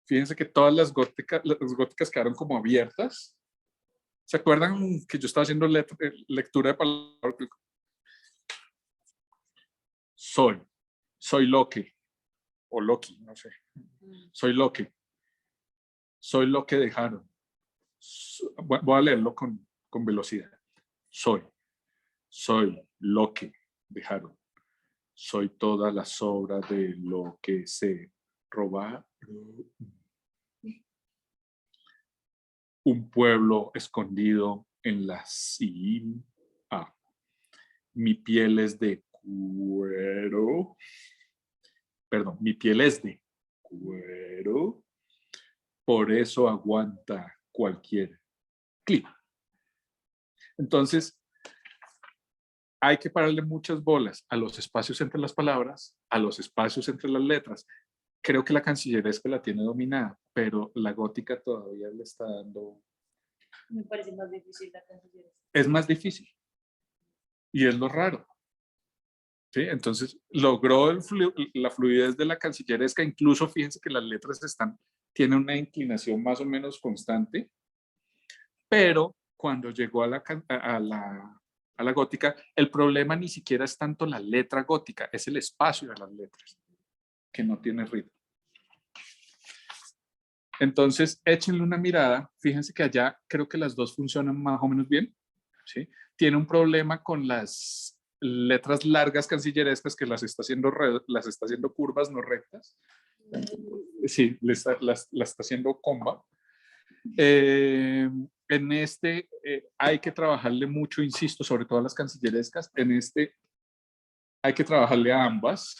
Fíjense que todas las góticas quedaron como abiertas. ¿Se acuerdan que yo estaba haciendo lectura de palabras? Soy Loki, o Loki, no sé. Soy Loki. Soy lo que dejaron. Voy a leerlo con velocidad. Soy lo que dejaron. Soy toda la sobra de lo que se robaron. Un pueblo escondido en la cima. Mi piel es de cuero. Perdón, mi piel es de cuero. Por eso aguanta cualquier clima. Entonces, hay que pararle muchas bolas a los espacios entre las palabras, a los espacios entre las letras. Creo que la cancilleresca la tiene dominada, pero la gótica todavía le está dando... Me parece más difícil la cancilleresca. Es más difícil. Y es lo raro. ¿Sí? Entonces, logró la fluidez de la cancilleresca. Incluso fíjense que las letras tienen una inclinación más o menos constante, pero cuando llegó a la gótica, el problema ni siquiera es tanto la letra gótica, es el espacio de las letras, que no tiene ritmo. Entonces, échenle una mirada. Fíjense que allá creo que las dos funcionan más o menos bien. ¿Sí? Tiene un problema con las letras largas cancillerescas que las está haciendo curvas, no rectas. Sí, las está haciendo comba. En este hay que trabajarle mucho, insisto, sobre todo a las cancillerescas. En este hay que trabajarle a ambas.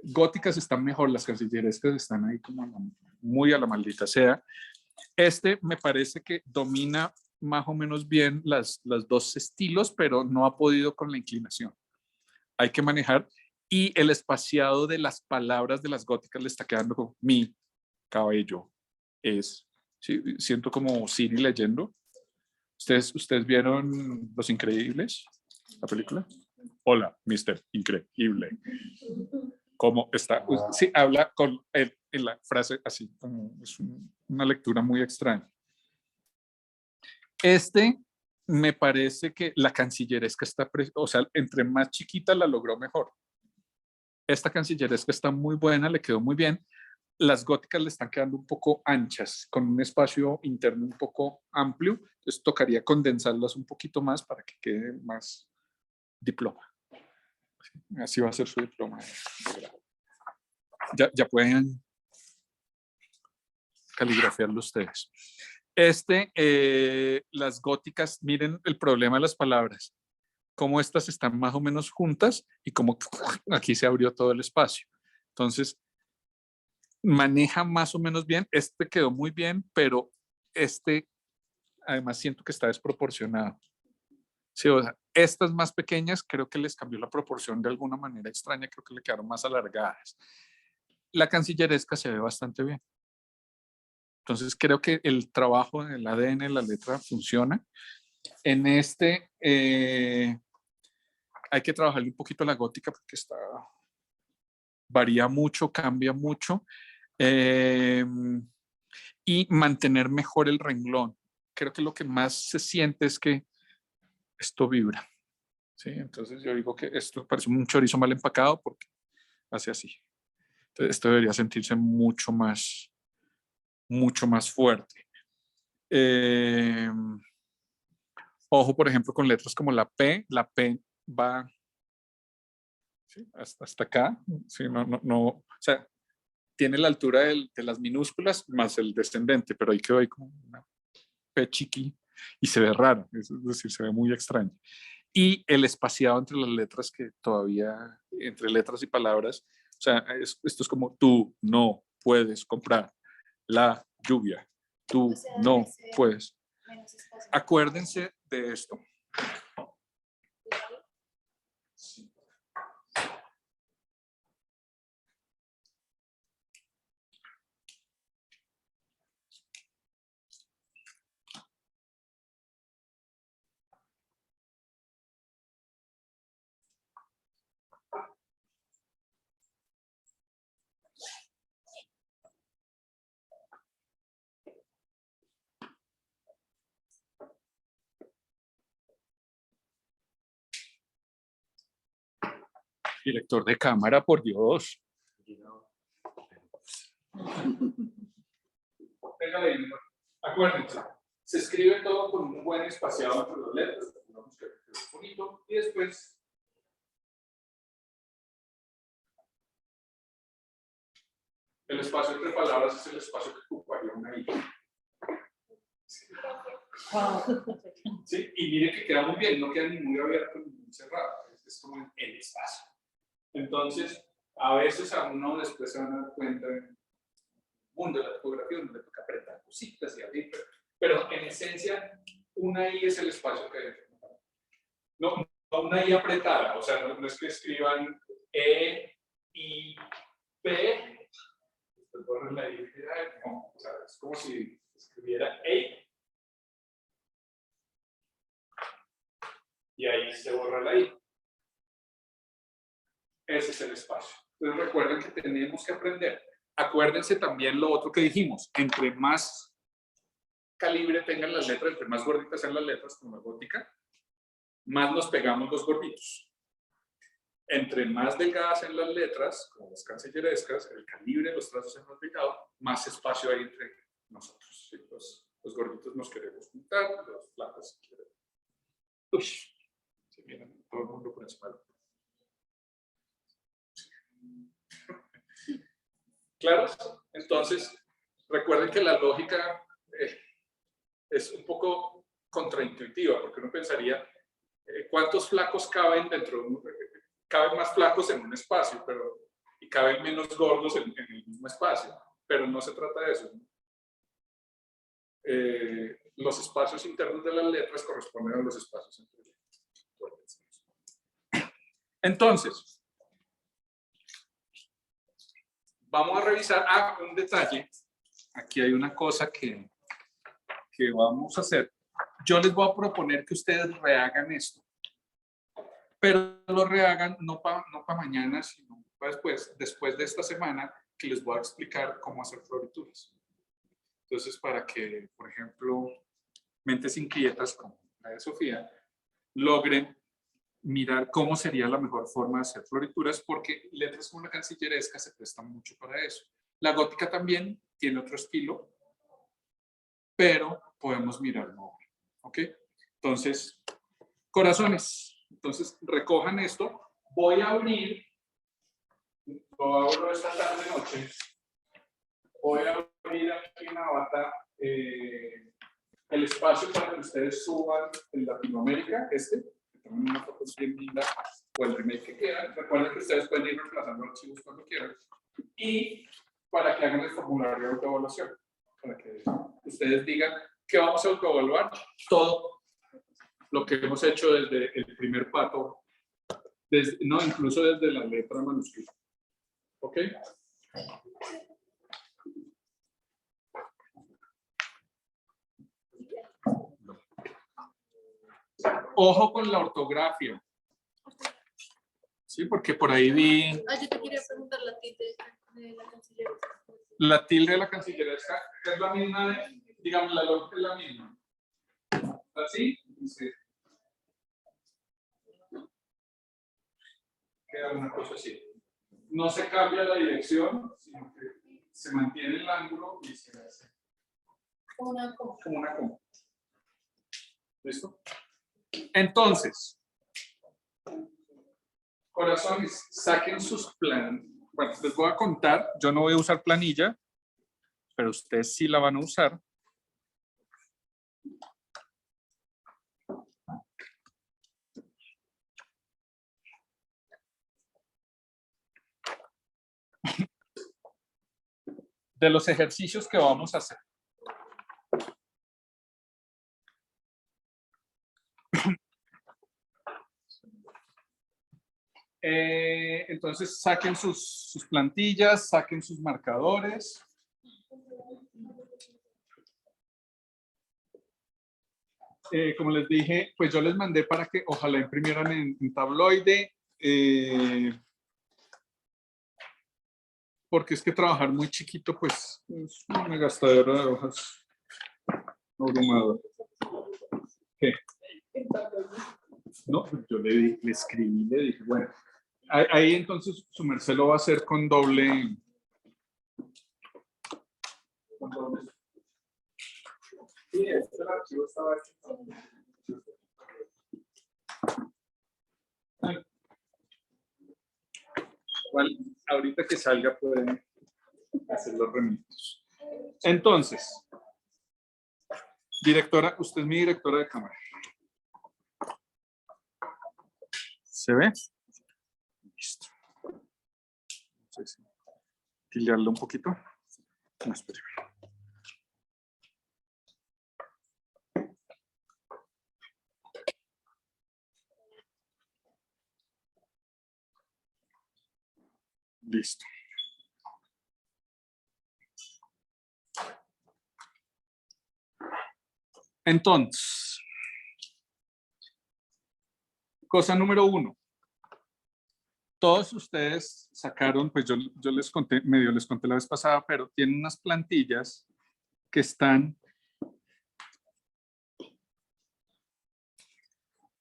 Góticas están mejor, las cancillerescas están ahí como muy a la maldita sea. Este me parece que domina más o menos bien las dos estilos, pero no ha podido con la inclinación. Hay que manejar. Y el espaciado de las palabras de las góticas le está quedando como mi cabello es. Sí, siento como Siri leyendo. ¿Ustedes vieron Los Increíbles, la película? Hola, Mr. Increíble. ¿Cómo está? Sí, habla en la frase así, como es una lectura muy extraña. Me parece que la cancilleresca está, o sea, entre más chiquita la logró mejor. Esta cancilleresca está muy buena, le quedó muy bien. Las góticas le están quedando un poco anchas, con un espacio interno un poco amplio. Entonces tocaría condensarlas un poquito más para que quede más diploma. Así va a ser su diploma. Ya pueden caligrafiarlo ustedes. Las góticas, miren el problema de las palabras, cómo estas están más o menos juntas y como aquí se abrió todo el espacio. Entonces, maneja más o menos bien. Quedó muy bien, pero además siento que está desproporcionado. Sí, o sea, estas más pequeñas creo que les cambió la proporción de alguna manera extraña, creo que le quedaron más alargadas. La cancilleresca se ve bastante bien. Entonces creo que el trabajo del ADN, la letra, funciona. En hay que trabajarle un poquito la gótica porque varía mucho, cambia mucho. Y mantener mejor el renglón. Creo que lo que más se siente es que esto vibra. ¿Sí? Entonces yo digo que esto parece un chorizo mal empacado porque hace así. Entonces esto debería sentirse mucho más fuerte. Ojo, por ejemplo, con letras como la P va, ¿sí? hasta acá. ¿Sí? No, o sea, tiene la altura de las minúsculas más el descendente, pero ahí quedó ahí como una P chiqui y se ve raro, es decir, se ve muy extraño. Y el espaciado entre las letras que todavía, entre letras y palabras, o sea, esto es como tú no puedes comprar la lluvia, tú no puedes. Acuérdense de esto. Director de cámara, por Dios. Acuérdense, se escribe todo con un buen espaciado entre las letras, digamos que es bonito, y después el espacio entre palabras es el espacio que ocuparía una I. Sí, y mire que queda muy bien, no queda ni muy abierto ni muy cerrado, es como en el espacio. Entonces, a veces a uno después se van a dar cuenta en el mundo de la tipografía, donde le toca apretar cositas y abrir, pero en esencia, una I es el espacio que hay. No una I apretada, o sea, no es que escriban E, I, P, después borren la I, no, o sea, es como si escribiera E, y ahí se borra la I. Ese es el espacio. Entonces recuerden que tenemos que aprender. Acuérdense también lo otro que dijimos, entre más calibre tengan las letras, entre más gorditas sean las letras, como la gótica, más nos pegamos los gorditos. Entre más delgadas sean las letras, como las cancillerescas, el calibre de los trazos es más delgado, más espacio hay entre nosotros. ¿Sí? Los gorditos nos queremos juntar, los flacos queremos. Uy, se vienen todo el mundo por encima. ¿Claros? Entonces, recuerden que la lógica es un poco contraintuitiva, porque uno pensaría, ¿cuántos flacos caben dentro de caben más flacos en un espacio, y caben menos gordos en el mismo espacio? Pero no se trata de eso, ¿no? Los espacios internos de las letras corresponden a los espacios entre letras. Entonces, vamos a revisar un detalle. Aquí hay una cosa que vamos a hacer. Yo les voy a proponer que ustedes rehagan esto, pero lo rehagan no para mañana, sino para después de esta semana, que les voy a explicar cómo hacer florituras. Entonces, para que, por ejemplo, mentes inquietas como la de Sofía, logren mirar cómo sería la mejor forma de hacer florituras, porque letras como la cancilleresca se prestan mucho para eso. La gótica también tiene otro estilo, pero podemos mirarlo. ¿Ok? Entonces, corazones. Entonces, recojan esto. Voy a abrir, lo abro esta tarde-noche. Voy a abrir aquí en Avatar el espacio para que ustedes suban en Latinoamérica, que tomen una foto bien linda, o el remake que quieran. Recuerden que ustedes pueden ir reemplazando archivos cuando quieran. Y para que hagan el formulario de autoevaluación, para que ustedes digan que vamos a autoevaluar todo lo que hemos hecho desde el primer pato, incluso desde la letra manuscrita. ¿Ok? Ojo con la ortografía. Sí, porque por ahí vi... yo te quería preguntar la tilde de la cancilleresca. La tilde de la cancilleresca es la misma, digamos, la lógica es la misma. Así, dice. Queda una cosa así. No se cambia la dirección, sino que se mantiene el ángulo y se hace como una coma. ¿Listo? Entonces, corazones, saquen sus planos. Bueno, les voy a contar, yo no voy a usar planilla, pero ustedes sí la van a usar. De los ejercicios que vamos a hacer. Entonces saquen sus plantillas, saquen sus marcadores. Como les dije, pues yo les mandé para que ojalá imprimieran en tabloide. Porque es que trabajar muy chiquito, pues es una gastadera de hojas abrumadora. ¿Qué? No, yo le escribí, le dije, bueno, Ahí entonces su merced lo va a hacer con doble. Sí, este archivo estaba aquí. Igual, ahorita que salga pueden hacer los remitos. Entonces, directora, usted es mi directora de cámara. ¿Se ve? Listo. No sé si tildearlo un poquito. No, espere. Listo. Entonces, cosa número 1. Todos ustedes sacaron, pues yo les conté, medio les conté la vez pasada, pero tienen unas plantillas que están.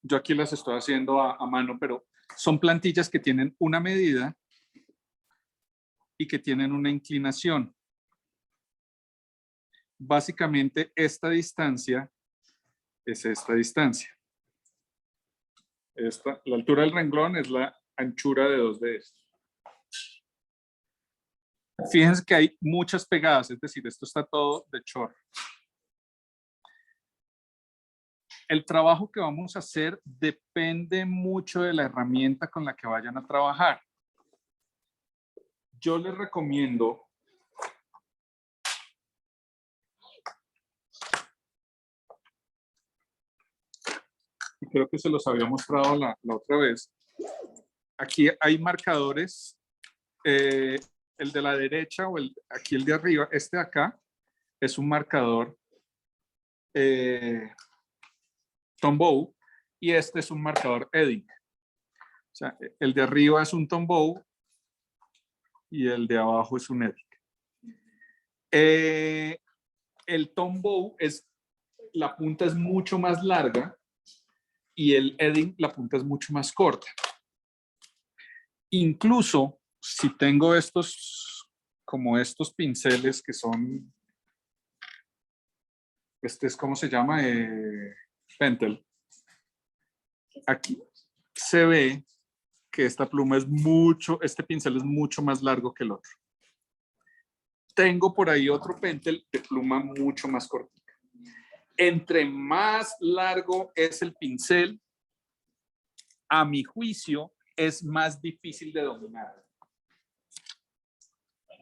Yo aquí las estoy haciendo a mano, pero son plantillas que tienen una medida y que tienen una inclinación. Básicamente, esta distancia es esta distancia. La altura del renglón es la anchura de 2 de estos. Fíjense que hay muchas pegadas, es decir, esto está todo de chorro. El trabajo que vamos a hacer depende mucho de la herramienta con la que vayan a trabajar. Yo les recomiendo y creo que se los había mostrado la otra vez. Aquí hay marcadores, el de la derecha o aquí el de arriba, este de acá, es un marcador Tombow y este es un marcador Edding. O sea, el de arriba es un Tombow y el de abajo es un Edding. El Tombow la punta es mucho más larga y el Edding, la punta es mucho más corta. Incluso si tengo como estos pinceles que son, este es, ¿cómo se llama? Pentel. Aquí se ve que esta pluma este pincel es mucho más largo que el otro. Tengo por ahí otro Pentel de pluma mucho más cortita. Entre más largo es el pincel, a mi juicio, es más difícil de dominar.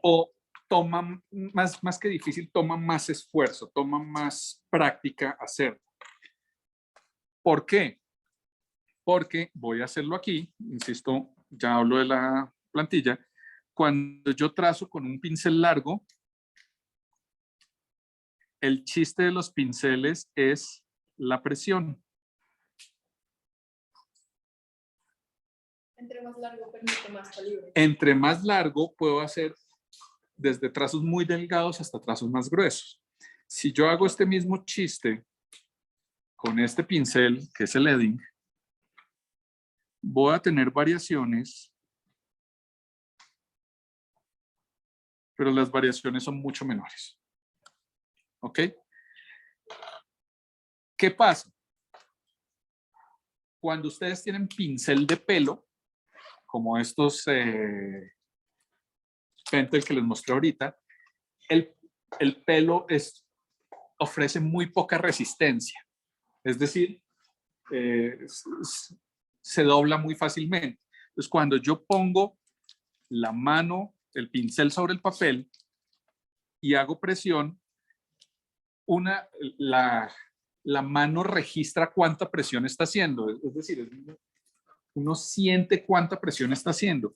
O toma más que difícil, toma más esfuerzo, toma más práctica hacerlo. ¿Por qué? Porque voy a hacerlo aquí, insisto, ya hablo de la plantilla. Cuando yo trazo con un pincel largo, el chiste de los pinceles es la presión. Entre más largo permite más calibre. Entre más largo puedo hacer desde trazos muy delgados hasta trazos más gruesos. Si yo hago este mismo chiste con este pincel, que es el Edding, voy a tener variaciones, pero las variaciones son mucho menores. ¿Ok? ¿Qué pasa? Cuando ustedes tienen pincel de pelo, como estos Pentel que les mostré ahorita, el pelo ofrece muy poca resistencia. Es decir, se dobla muy fácilmente. Entonces, cuando yo pongo la mano, el pincel sobre el papel y hago presión, la mano registra cuánta presión está haciendo. Es decir, uno siente cuánta presión está haciendo.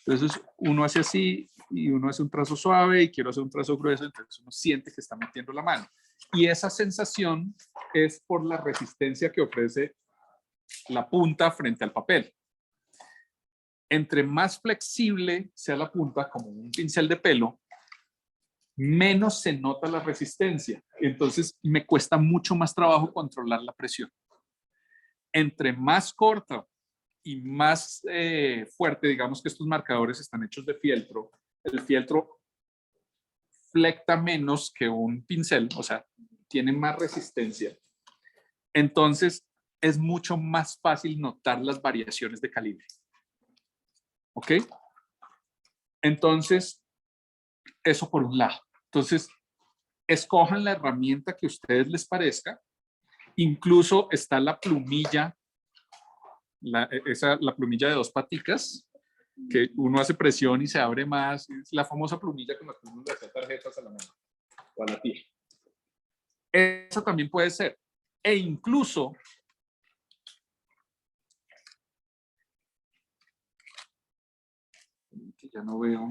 Entonces, uno hace así y uno hace un trazo suave y quiero hacer un trazo grueso, entonces uno siente que está metiendo la mano. Y esa sensación es por la resistencia que ofrece la punta frente al papel. Entre más flexible sea la punta, como un pincel de pelo, menos se nota la resistencia. Entonces me cuesta mucho más trabajo controlar la presión. Entre más corta y más fuerte, digamos que estos marcadores están hechos de fieltro, el fieltro flecta menos que un pincel, o sea, tiene más resistencia. Entonces, es mucho más fácil notar las variaciones de calibre. ¿Ok? Entonces, eso por un lado. Entonces, escojan la herramienta que a ustedes les parezca. Incluso está la plumilla, la plumilla de 2 paticas, que uno hace presión y se abre más. Es la famosa plumilla con la que uno le hace tarjetas a la mano o a la tía. Eso también puede ser. E incluso, que ya no veo.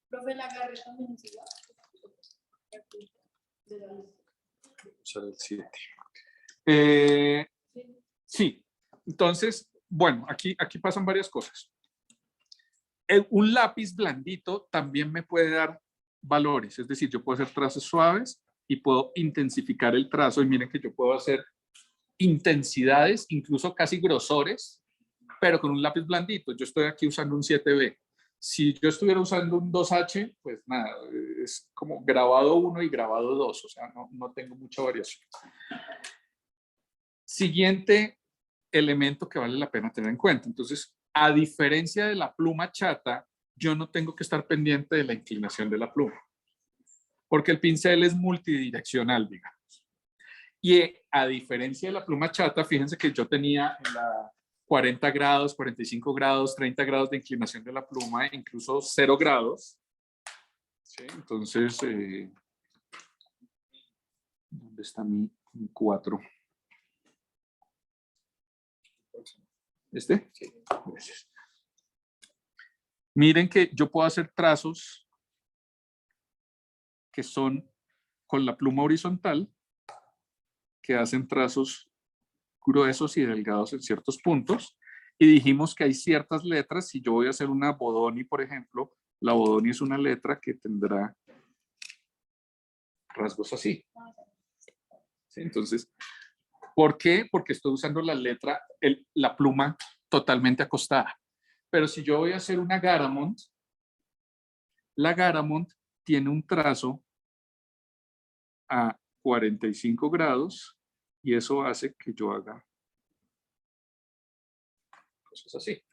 Profe, la agarre también es igual. Usar el 7. Sí, entonces, bueno, aquí pasan varias cosas. Un lápiz blandito también me puede dar valores, es decir, yo puedo hacer trazos suaves y puedo intensificar el trazo, y miren que yo puedo hacer intensidades, incluso casi grosores, pero con un lápiz blandito. Yo estoy aquí usando un 7B. Si yo estuviera usando un 2H, pues nada, es como grabado 1 y grabado 2, o sea, no tengo mucha variación. Siguiente elemento que vale la pena tener en cuenta. Entonces, a diferencia de la pluma chata, yo no tengo que estar pendiente de la inclinación de la pluma, porque el pincel es multidireccional, digamos. Y a diferencia de la pluma chata, fíjense que yo tenía en la 40 grados, 45 grados, 30 grados de inclinación de la pluma, e incluso 0 grados. ¿Sí? Entonces, ¿dónde está mi 4? ¿Este? Sí. Gracias. Miren que yo puedo hacer trazos que son con la pluma horizontal, que hacen trazos gruesos y delgados en ciertos puntos. Y dijimos que hay ciertas letras. Si yo voy a hacer una Bodoni, por ejemplo, la Bodoni es una letra que tendrá rasgos así. ¿Sí? Entonces, ¿por qué? Porque estoy usando la letra, la pluma totalmente acostada. Pero si yo voy a hacer una Garamond, la Garamond tiene un trazo a 45 grados y eso hace que yo haga cosas así.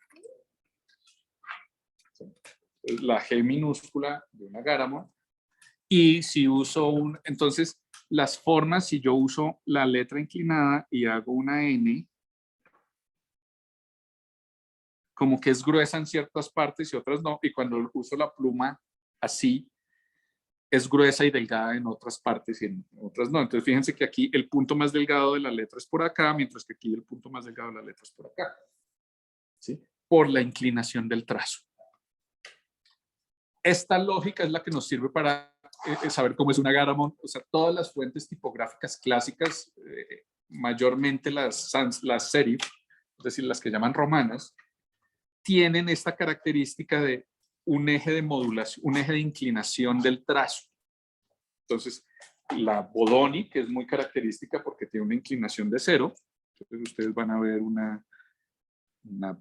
La G minúscula de una Garamond. Y si uso entonces las formas, si yo uso la letra inclinada y hago una N, como que es gruesa en ciertas partes y otras no, y cuando uso la pluma así, es gruesa y delgada en otras partes y en otras no. Entonces fíjense que aquí el punto más delgado de la letra es por acá, mientras que aquí el punto más delgado de la letra es por acá. ¿Sí? Por la inclinación del trazo. Esta lógica es la que nos sirve para saber cómo es una Garamond. O sea, todas las fuentes tipográficas clásicas, mayormente las serif, es decir, las que llaman romanas, tienen esta característica de un eje de modulación, un eje de inclinación del trazo. Entonces, la Bodoni, que es muy característica porque tiene una inclinación de 0, entonces ustedes van a ver una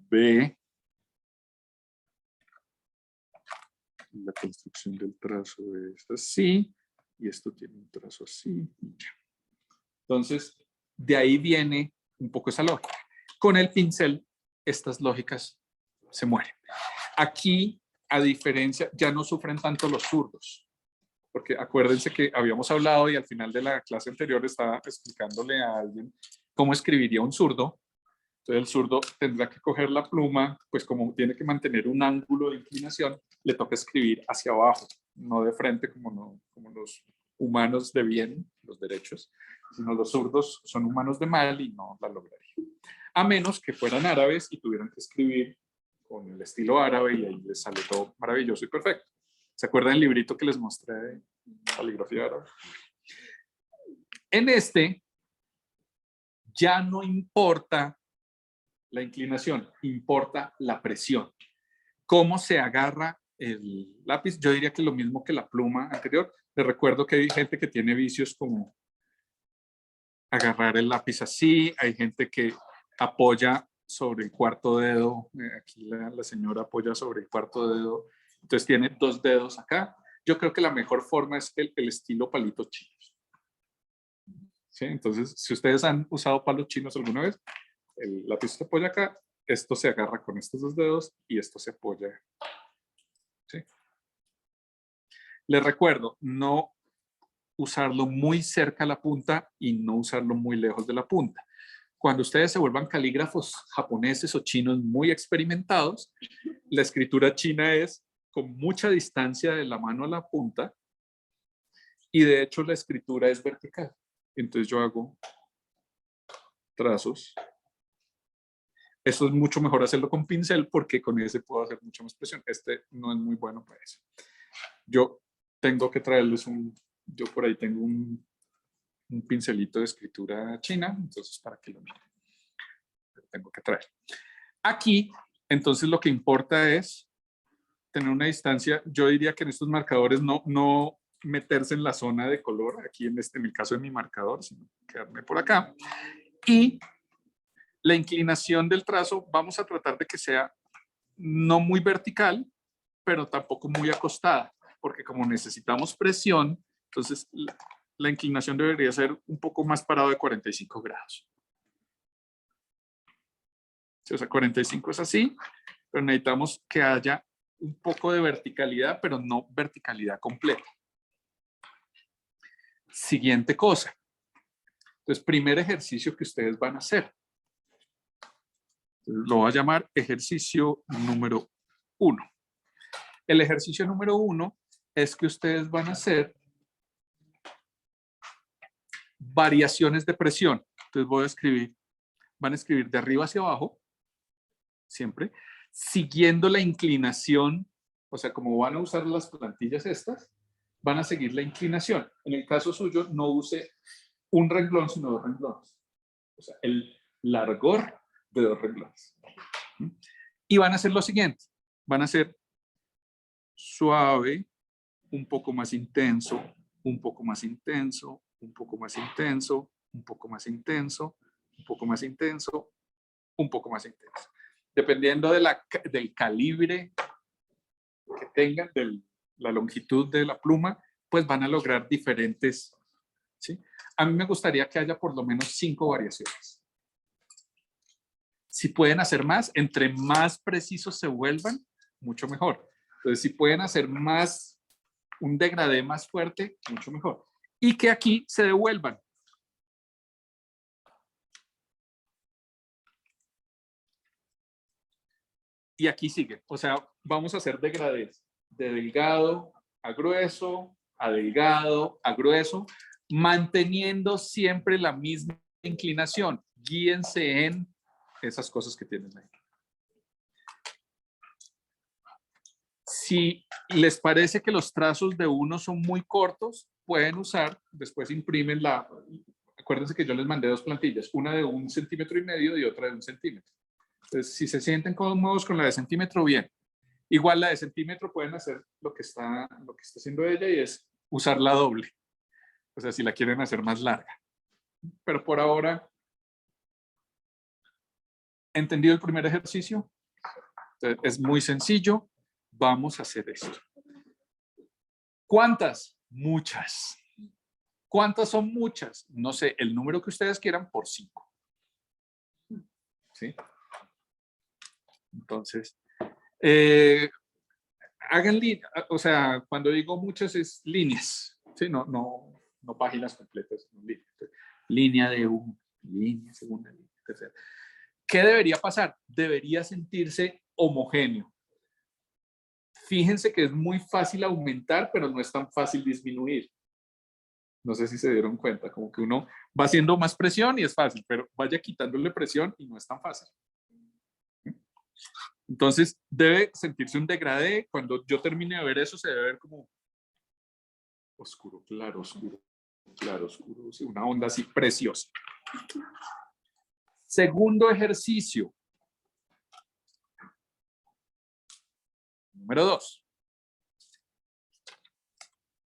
B, la construcción del trazo es así, y esto tiene un trazo así. Entonces, de ahí viene un poco esa lógica. Con el pincel, estas lógicas se mueren. Aquí, a diferencia, ya no sufren tanto los zurdos, porque acuérdense que habíamos hablado y al final de la clase anterior estaba explicándole a alguien cómo escribiría un zurdo. Entonces el zurdo tendrá que coger la pluma, pues como tiene que mantener un ángulo de inclinación, le toca escribir hacia abajo, no de frente como los humanos de bien, los derechos, sino los zurdos son humanos de mal y no la lograrían. A menos que fueran árabes y tuvieran que escribir con el estilo árabe y ahí les sale todo maravilloso y perfecto. ¿Se acuerdan del librito que les mostré de caligrafía árabe? En este ya no importa la inclinación, importa la presión. Cómo se agarra el lápiz. Yo diría que lo mismo que la pluma anterior. Les recuerdo que hay gente que tiene vicios como agarrar el lápiz así, hay gente que apoya sobre el cuarto dedo, aquí la señora apoya sobre el cuarto dedo, entonces tiene 2 dedos acá. Yo creo que la mejor forma es el estilo palitos chinos. ¿Sí? Entonces, si ustedes han usado palos chinos alguna vez, el lápiz se apoya acá, esto se agarra con estos 2 dedos y esto se apoya. ¿Sí? Les recuerdo, no usarlo muy cerca a la punta y no usarlo muy lejos de la punta. Cuando ustedes se vuelvan calígrafos japoneses o chinos muy experimentados, la escritura china es con mucha distancia de la mano a la punta y de hecho la escritura es vertical. Entonces yo hago trazos. Esto es mucho mejor hacerlo con pincel porque con ese puedo hacer mucha más presión. Este no es muy bueno para eso. Yo tengo que traerles yo por ahí tengo un pincelito de escritura china, entonces para que lo miren. Lo tengo que traer. Aquí, entonces lo que importa es tener una distancia. Yo diría que en estos marcadores no meterse en la zona de color, aquí en el caso de mi marcador, sino quedarme por acá. Y la inclinación del trazo, vamos a tratar de que sea no muy vertical, pero tampoco muy acostada, porque como necesitamos presión, entonces la inclinación debería ser un poco más parado de 45 grados. Sí, o sea, 45 es así, pero necesitamos que haya un poco de verticalidad, pero no verticalidad completa. Siguiente cosa. Entonces, primer ejercicio que ustedes van a hacer. Entonces, lo voy a llamar ejercicio número 1. El ejercicio número 1 es que ustedes van a hacer variaciones de presión. Entonces voy a escribir, van a escribir de arriba hacia abajo, siempre, siguiendo la inclinación, o sea, como van a usar las plantillas estas, van a seguir la inclinación. En el caso suyo, no use un renglón, sino 2 renglones. O sea, el largor de 2 renglones. Y van a hacer lo siguiente, van a hacer suave, un poco más intenso, un poco más intenso, un poco más intenso, un poco más intenso, un poco más intenso, un poco más intenso. Dependiendo del calibre que tengan, de la longitud de la pluma, pues van a lograr diferentes. ¿Sí? A mí me gustaría que haya por lo menos 5 variaciones. Si pueden hacer más, entre más precisos se vuelvan, mucho mejor. Entonces, si pueden hacer más, un degradé más fuerte, mucho mejor. Y que aquí se devuelvan. Y aquí sigue. O sea, vamos a hacer degradés de delgado a grueso, a delgado, a grueso, manteniendo siempre la misma inclinación. Guíense en esas cosas que tienen ahí. Si les parece que los trazos de uno son muy cortos, pueden usar, después imprimen acuérdense que yo les mandé 2 plantillas, una de 1,5 centímetros y otra de 1 centímetro. Entonces, si se sienten cómodos con la de centímetro, bien. Igual la de centímetro pueden hacer lo que está haciendo ella y es usar la doble. O sea, si la quieren hacer más larga. Pero por ahora, ¿entendido el primer ejercicio? Entonces, es muy sencillo. Vamos a hacer esto. ¿Cuántas? Muchas. ¿Cuántas son muchas? No sé, el número que ustedes quieran por 5. ¿Sí? Entonces, hagan líneas, o sea, cuando digo muchas es líneas, ¿sí? No páginas completas, no líneas. Línea de 1, línea, segunda, línea, tercera. ¿Qué debería pasar? Debería sentirse homogéneo. Fíjense que es muy fácil aumentar, pero no es tan fácil disminuir. No sé si se dieron cuenta, como que uno va haciendo más presión y es fácil, pero vaya quitándole presión y no es tan fácil. Entonces, debe sentirse un degradé. Cuando yo termine de ver eso, se debe ver como oscuro, claro, oscuro, claro, oscuro. Sí, una onda así preciosa. Segundo ejercicio. Número 2.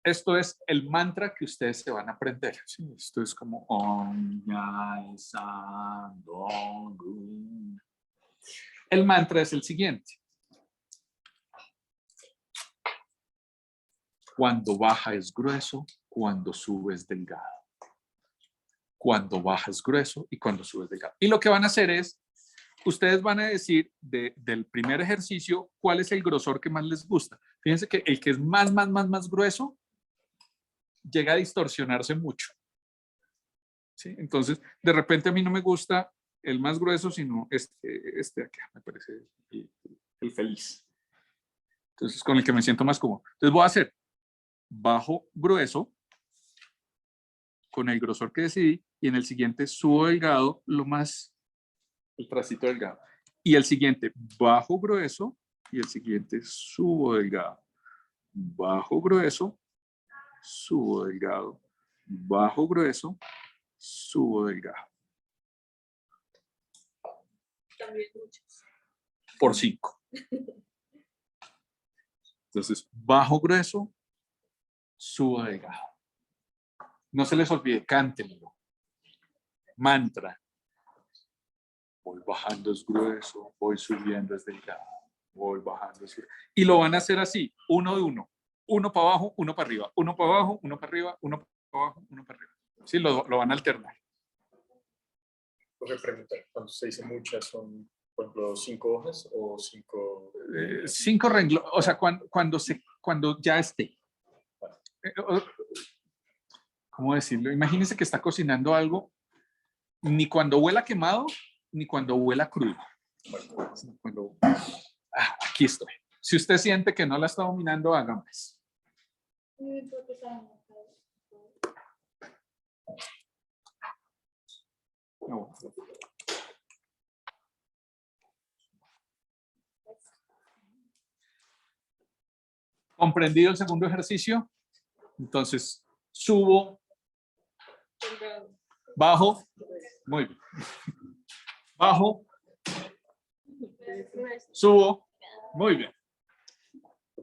Esto es el mantra que ustedes se van a aprender. ¿Sí? Esto es como Om Jai San Dong Gun. El mantra es el siguiente. Cuando baja es grueso, cuando sube es delgado. Cuando baja es grueso y cuando sube es delgado. Y lo que van a hacer es, ustedes van a decir del primer ejercicio cuál es el grosor que más les gusta. Fíjense que el que es más grueso llega a distorsionarse mucho. ¿Sí? Entonces, de repente a mí no me gusta el más grueso, sino este acá, me parece el feliz. Entonces, con el que me siento más cómodo. Entonces, voy a hacer bajo grueso con el grosor que decidí y en el siguiente subo delgado el tracito delgado. Y el siguiente bajo grueso y el siguiente subo delgado. Bajo grueso, subo delgado. Bajo grueso, subo delgado. También muchos. Por 5. Entonces, bajo grueso, subo delgado. No se les olvide, cántenlo. Mantra. Voy bajando es grueso, voy subiendo es delgado. Voy bajando es grueso. Y lo van a hacer así, uno de uno. Uno para abajo, uno para arriba. Uno para abajo, uno para arriba, uno para abajo, uno para arriba. Sí, lo van a alternar. Porque pregunta, cuando se dice muchas, son, por ejemplo, 5 hojas o 5... 5 renglones, o sea, cuando ya esté. ¿Cómo decirlo? Imagínense que está cocinando algo, ni cuando huela quemado, ni cuando huela crudo. Cuando, aquí estoy. Si usted siente que no la está dominando, hágame eso. No. ¿Comprendido el segundo ejercicio? Entonces, subo, bajo, muy bien. Bajo, subo, muy bien.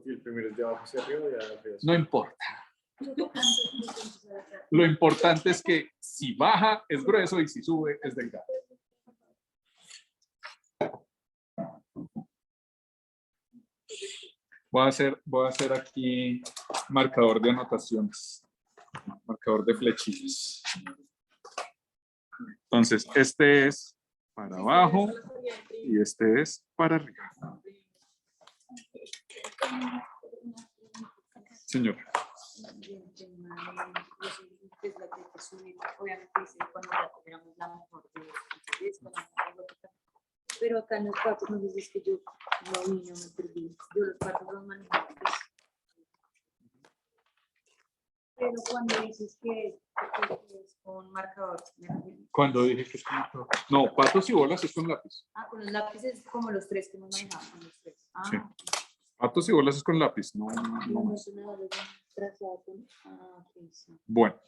El primero es de abajo hacia arriba y de arriba hacia No importa. Lo importante es que si baja es grueso y si sube es delgado. Voy a hacer aquí marcador de anotaciones, marcador de flechillas. Entonces, este es para abajo y este es para arriba. Señor. Pero acá en los patos no dices que yo no vi, no me perdí. Yo los patos los manejo. Pero cuando dices que es con marcador, ¿me entiendes? Cuando dije que es con marcador. No, patos y bolas es con lápiz. Ah, con los lápices como los 3 que hemos manejado. Con los 3. Ah, Sí. Patos y bolas es con lápiz, no más. Bueno,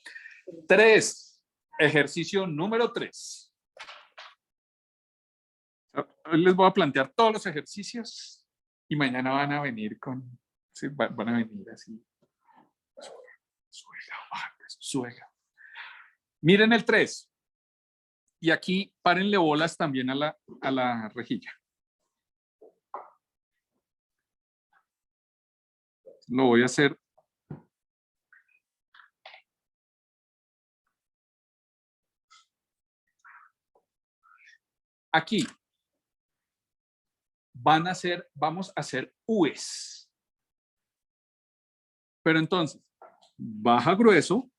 3. Ejercicio número 3. Hoy les voy a plantear todos los ejercicios y mañana van a venir sí, van a venir así. Suega. Miren el 3. Y aquí párenle bolas también a la rejilla. Lo voy a hacer. Aquí vamos a hacer U's. Pero entonces, baja grueso,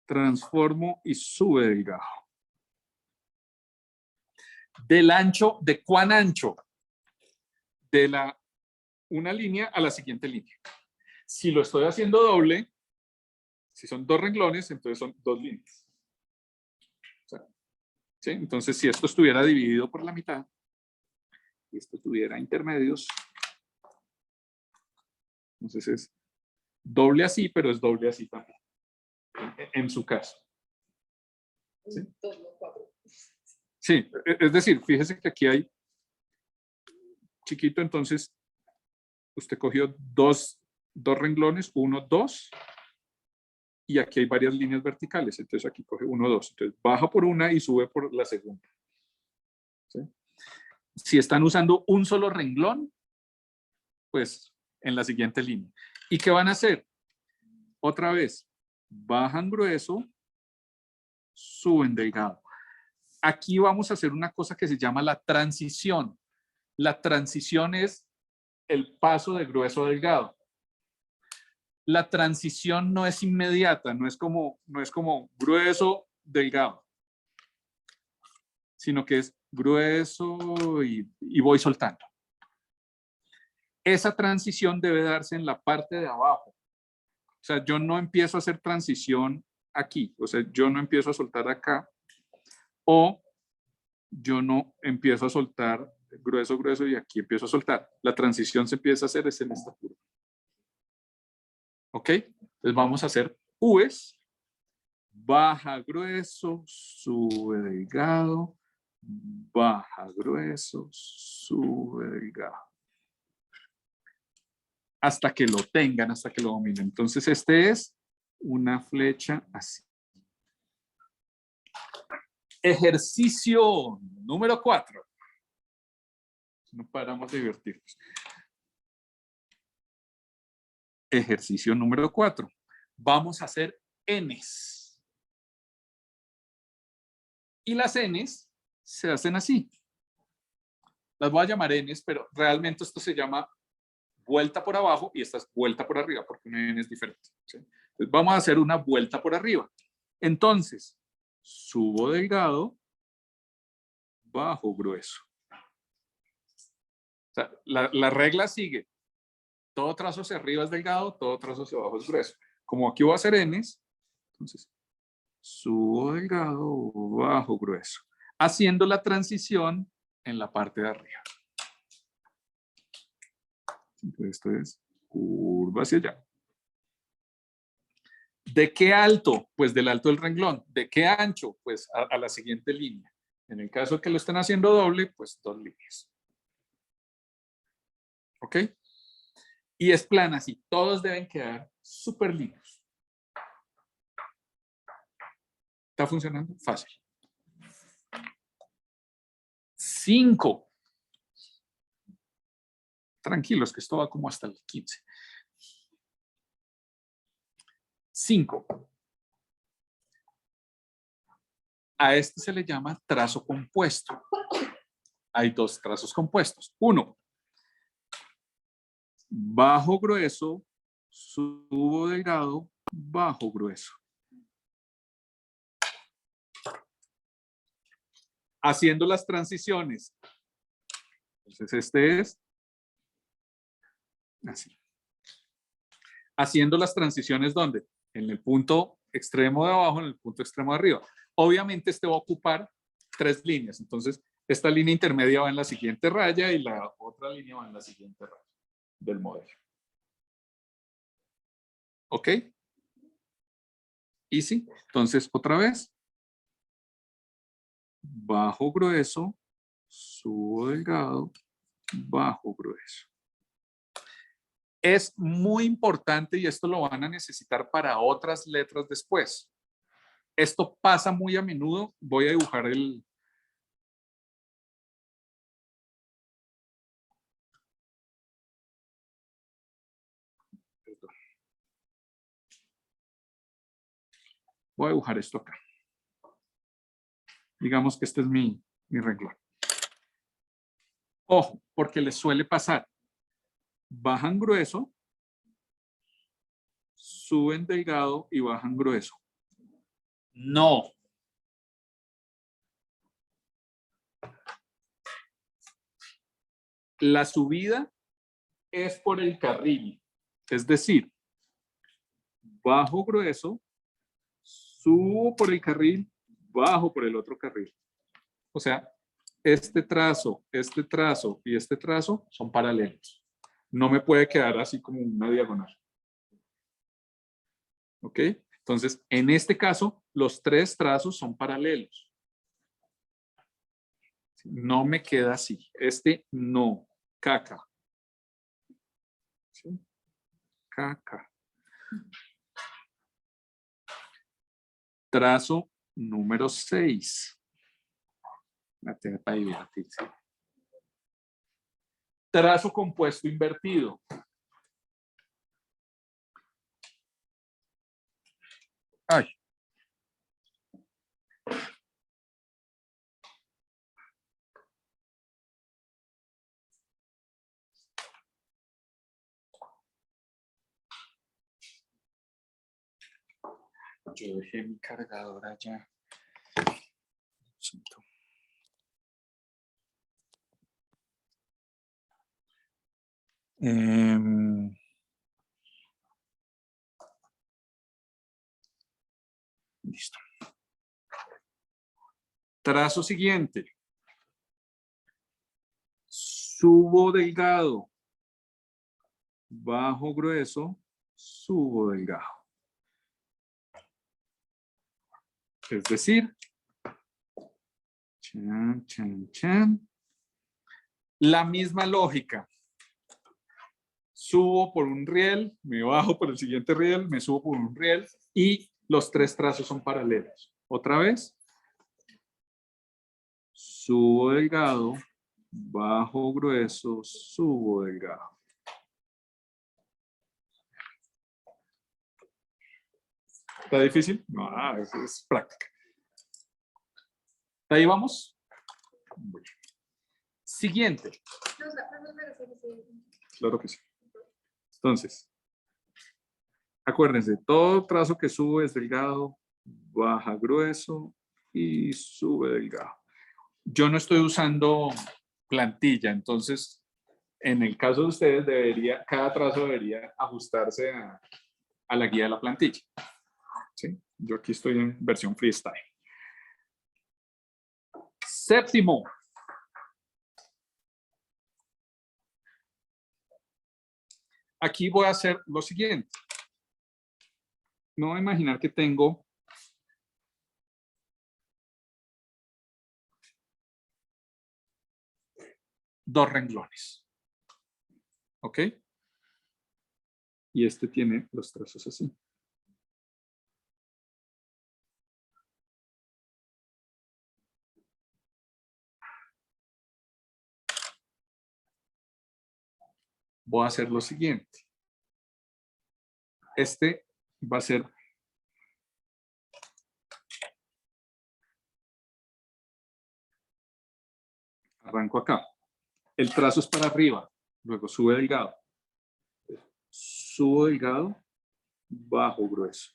transformo y sube delgado. Del ancho, ¿de cuán ancho? De una línea a la siguiente línea. Si lo estoy haciendo doble, si son 2 renglones, entonces son 2 líneas. ¿Sí? Entonces, si esto estuviera dividido por la mitad, y esto tuviera intermedios, entonces es doble así, pero es doble así también, en su caso. ¿Sí? Sí, es decir, fíjese que aquí hay chiquito, entonces usted cogió 2 dos renglones, 1, 2, y aquí hay varias líneas verticales, entonces aquí coge 1, 2, entonces baja por una y sube por la segunda. ¿Sí? Si están usando un solo renglón, pues en la siguiente línea. ¿Y qué van a hacer? Otra vez, bajan grueso, suben delgado. Aquí vamos a hacer una cosa que se llama la transición. La transición es el paso de grueso a delgado. La transición no es inmediata, no es como grueso, delgado, sino que es grueso y voy soltando. Esa transición debe darse en la parte de abajo. O sea, yo no empiezo a hacer transición aquí, o sea, yo no empiezo a soltar acá, o yo no empiezo a soltar grueso, grueso y aquí empiezo a soltar. La transición se empieza a hacer es en esta curva. ¿Ok? Entonces vamos a hacer U's. Baja grueso, sube delgado, baja grueso, sube delgado. Hasta que lo tengan, hasta que lo dominen. Entonces este es una flecha así. Ejercicio número 4. No paramos de divertirnos. Ejercicio número 4. Vamos a hacer Ns. Y las Ns se hacen así. Las voy a llamar Ns, pero realmente esto se llama vuelta por abajo y esta es vuelta por arriba, porque una N es diferente. ¿Sí? Entonces vamos a hacer una vuelta por arriba. Entonces, subo delgado, bajo grueso. O sea, la regla sigue. Todo trazo hacia arriba es delgado, todo trazo hacia abajo es grueso. Como aquí voy a hacer Ns, entonces subo delgado, bajo grueso. Haciendo la transición en la parte de arriba. Entonces esto es curva hacia allá. ¿De qué alto? Pues del alto del renglón. ¿De qué ancho? Pues a la siguiente línea. En el caso que lo estén haciendo doble, pues 2 líneas. ¿Ok? Y es plana, así. Todos deben quedar súper limpios. ¿Está funcionando? Fácil. 5. Tranquilos, que esto va como hasta el 15. 5. A este se le llama trazo compuesto. Hay 2 trazos compuestos. 1. Bajo grueso, subo delgado, bajo grueso. Haciendo las transiciones. Entonces este es así. Haciendo las transiciones, ¿dónde? En el punto extremo de abajo, en el punto extremo de arriba. Obviamente este va a ocupar 3 líneas. Entonces esta línea intermedia va en la siguiente raya y la otra línea va en la siguiente raya del modelo. ¿Ok? Easy. Entonces otra vez. Bajo grueso, subo delgado, bajo grueso. Es muy importante y esto lo van a necesitar para otras letras después. Esto pasa muy a menudo. Voy a dibujar el... Voy a dibujar esto acá. Digamos que este es mi renglón. Ojo, porque les suele pasar. Bajan grueso, suben delgado y bajan grueso. No. La subida es por el carril. Es decir, bajo grueso, subo por el carril, bajo por el otro carril. O sea, este trazo y este trazo son paralelos. No me puede quedar así como una diagonal. ¿Ok? Entonces, en este caso, los 3 trazos son paralelos. No me queda así. Este no. Caca. ¿Sí? acá. Trazo número 6. Para divertirse. Trazo compuesto invertido. Ay. Yo dejé mi cargador allá. Siento. Listo. Trazo siguiente. Subo delgado. Bajo grueso. Subo delgado. Es decir, chan, chan, chan. La misma lógica. Subo por un riel, me bajo por el siguiente riel, me subo por un riel y los 3 trazos son paralelos. Otra vez. Subo delgado, bajo grueso, subo delgado. ¿Está difícil? No, es práctica. ¿De ahí vamos? Bueno. Siguiente. Claro que sí. Entonces, acuérdense, todo trazo que sube es delgado, baja grueso y sube delgado. Yo no estoy usando plantilla, entonces, en el caso de ustedes, cada trazo debería ajustarse a la guía de la plantilla. ¿Sí? Yo aquí estoy en versión freestyle. Séptimo. Aquí voy a hacer lo siguiente. Me voy a imaginar que tengo dos renglones. ¿Ok? Y este tiene los trazos así. Voy a hacer lo siguiente. Este va a ser arranco acá. El trazo es para arriba, luego sube delgado. Subo delgado, bajo grueso.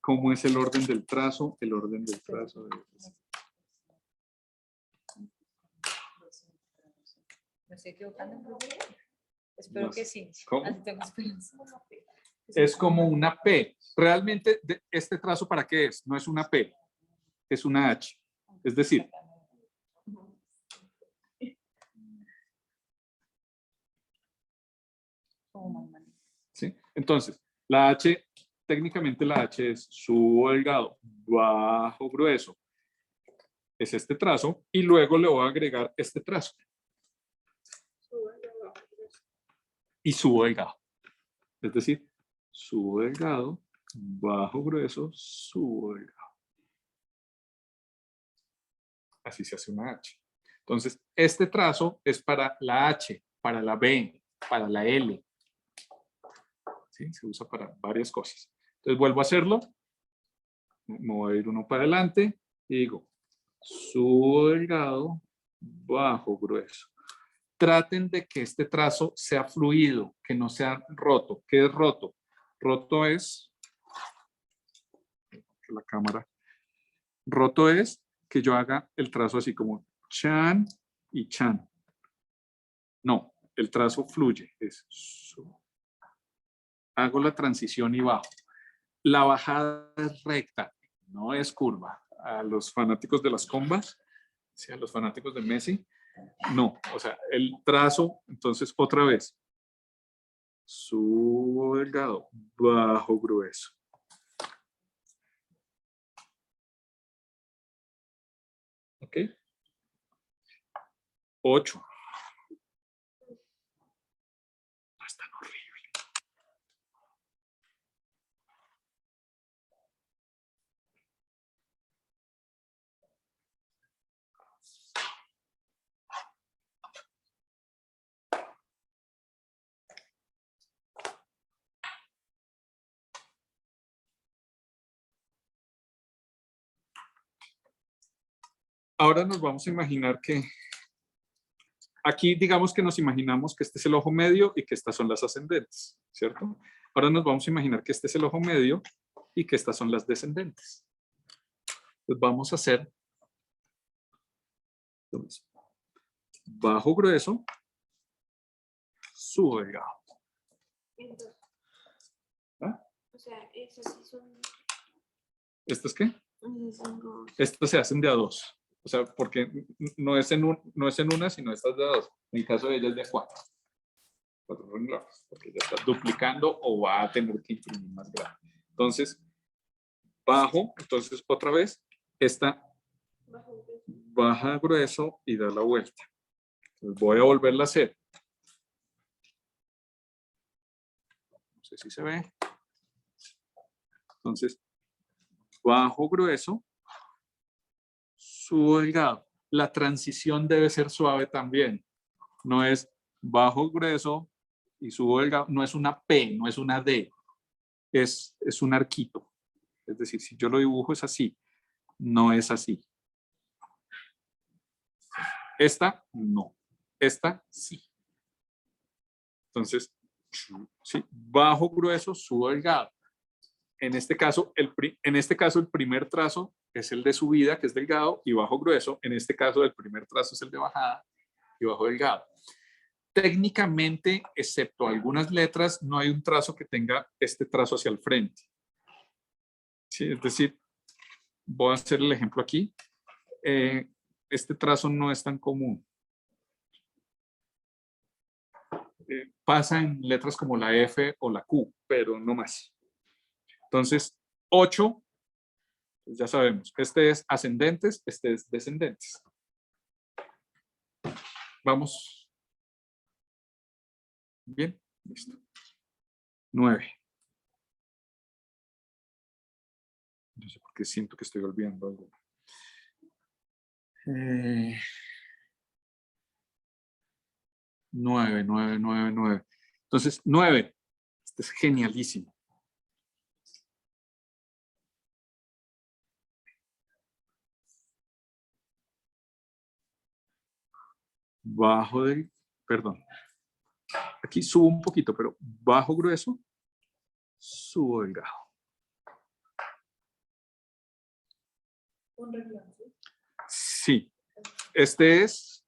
¿Cómo es el orden del trazo? El orden del trazo es... ¿Me estoy equivocando? Espero que sí. ¿Cómo? Así tengo esperanza. Es como una P. Realmente, ¿este trazo para qué es? No es una P, es una H. Es decir, ¿sí? Entonces, la H, técnicamente la H es subo delgado, bajo grueso. Es este trazo y luego le voy a agregar este trazo. Y subo delgado. Es decir, subo delgado, bajo grueso, subo delgado. Así se hace una H. Entonces, este trazo es para la H, para la B, para la L. ¿Sí? Se usa para varias cosas. Entonces, vuelvo a hacerlo. Me voy a ir uno para adelante y digo, subo delgado, bajo grueso. Traten de que este trazo sea fluido, que no sea roto. ¿Qué es roto? Roto es, la cámara, roto es que yo haga el trazo así como chan y chan. No, el trazo fluye. Hago la transición y bajo. La bajada es recta, no es curva. A los fanáticos de las combas, ¿sí? A los fanáticos de Messi, no. O sea, el trazo, entonces otra vez. Subo delgado, bajo grueso. ¿Ok? 8. No es tan horrible. Ahora nos vamos a imaginar que aquí digamos que nos imaginamos que este es el ojo medio y que estas son las ascendentes, ¿cierto? Ahora nos vamos a imaginar que este es el ojo medio y que estas son las descendentes. Pues vamos a hacer lo mismo. Bajo grueso, subo delgado. Entonces, ¿Ah? o sea, esos sí son. ¿Esto es qué? Esos son como. Estos se hacen de a 2. O sea, porque no es en una, sino estas de a 2. En el caso de ellas de a 4. 4 renglones, porque ya está duplicando o va a tener que imprimir más grande. Entonces, bajo, entonces otra vez, esta baja grueso y da la vuelta. Entonces voy a volverla a hacer. No sé si se ve. Entonces, bajo grueso, subo delgado. La transición debe ser suave también. No es bajo grueso y subo delgado. No es una P, no es una D. Es un arquito. Es decir, si yo lo dibujo es así. No es así. Esta, no. Esta, sí. Entonces, sí, bajo grueso, subo delgado. En este caso, el primer trazo es el de subida, que es delgado, y bajo grueso. En este caso, el primer trazo es el de bajada y bajo delgado. Técnicamente, excepto algunas letras, no hay un trazo que tenga este trazo hacia el frente. ¿Sí? Es decir, voy a hacer el ejemplo aquí. Este trazo no es tan común. Pasa en letras como la F o la Q, pero no más. Entonces, 8, pues ya sabemos, este es ascendentes, este es descendentes. Vamos. Bien, listo. 9. No sé por qué siento que estoy olvidando algo. 9, 9, 9, 9. Entonces, 9. Este es genialísimo. Bajo del, perdón. Aquí subo un poquito, pero bajo grueso, subo delgado. Un renglón, ¿sí? Sí. Este es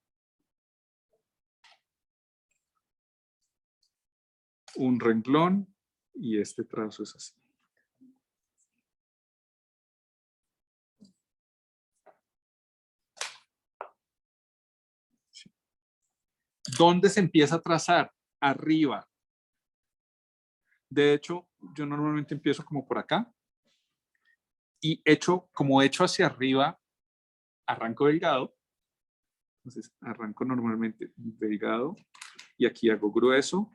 un renglón y este trazo es así. Sí. ¿Dónde se empieza a trazar? Arriba. De hecho, yo normalmente empiezo como por acá y como hecho hacia arriba, arranco delgado. Entonces arranco normalmente delgado y aquí hago grueso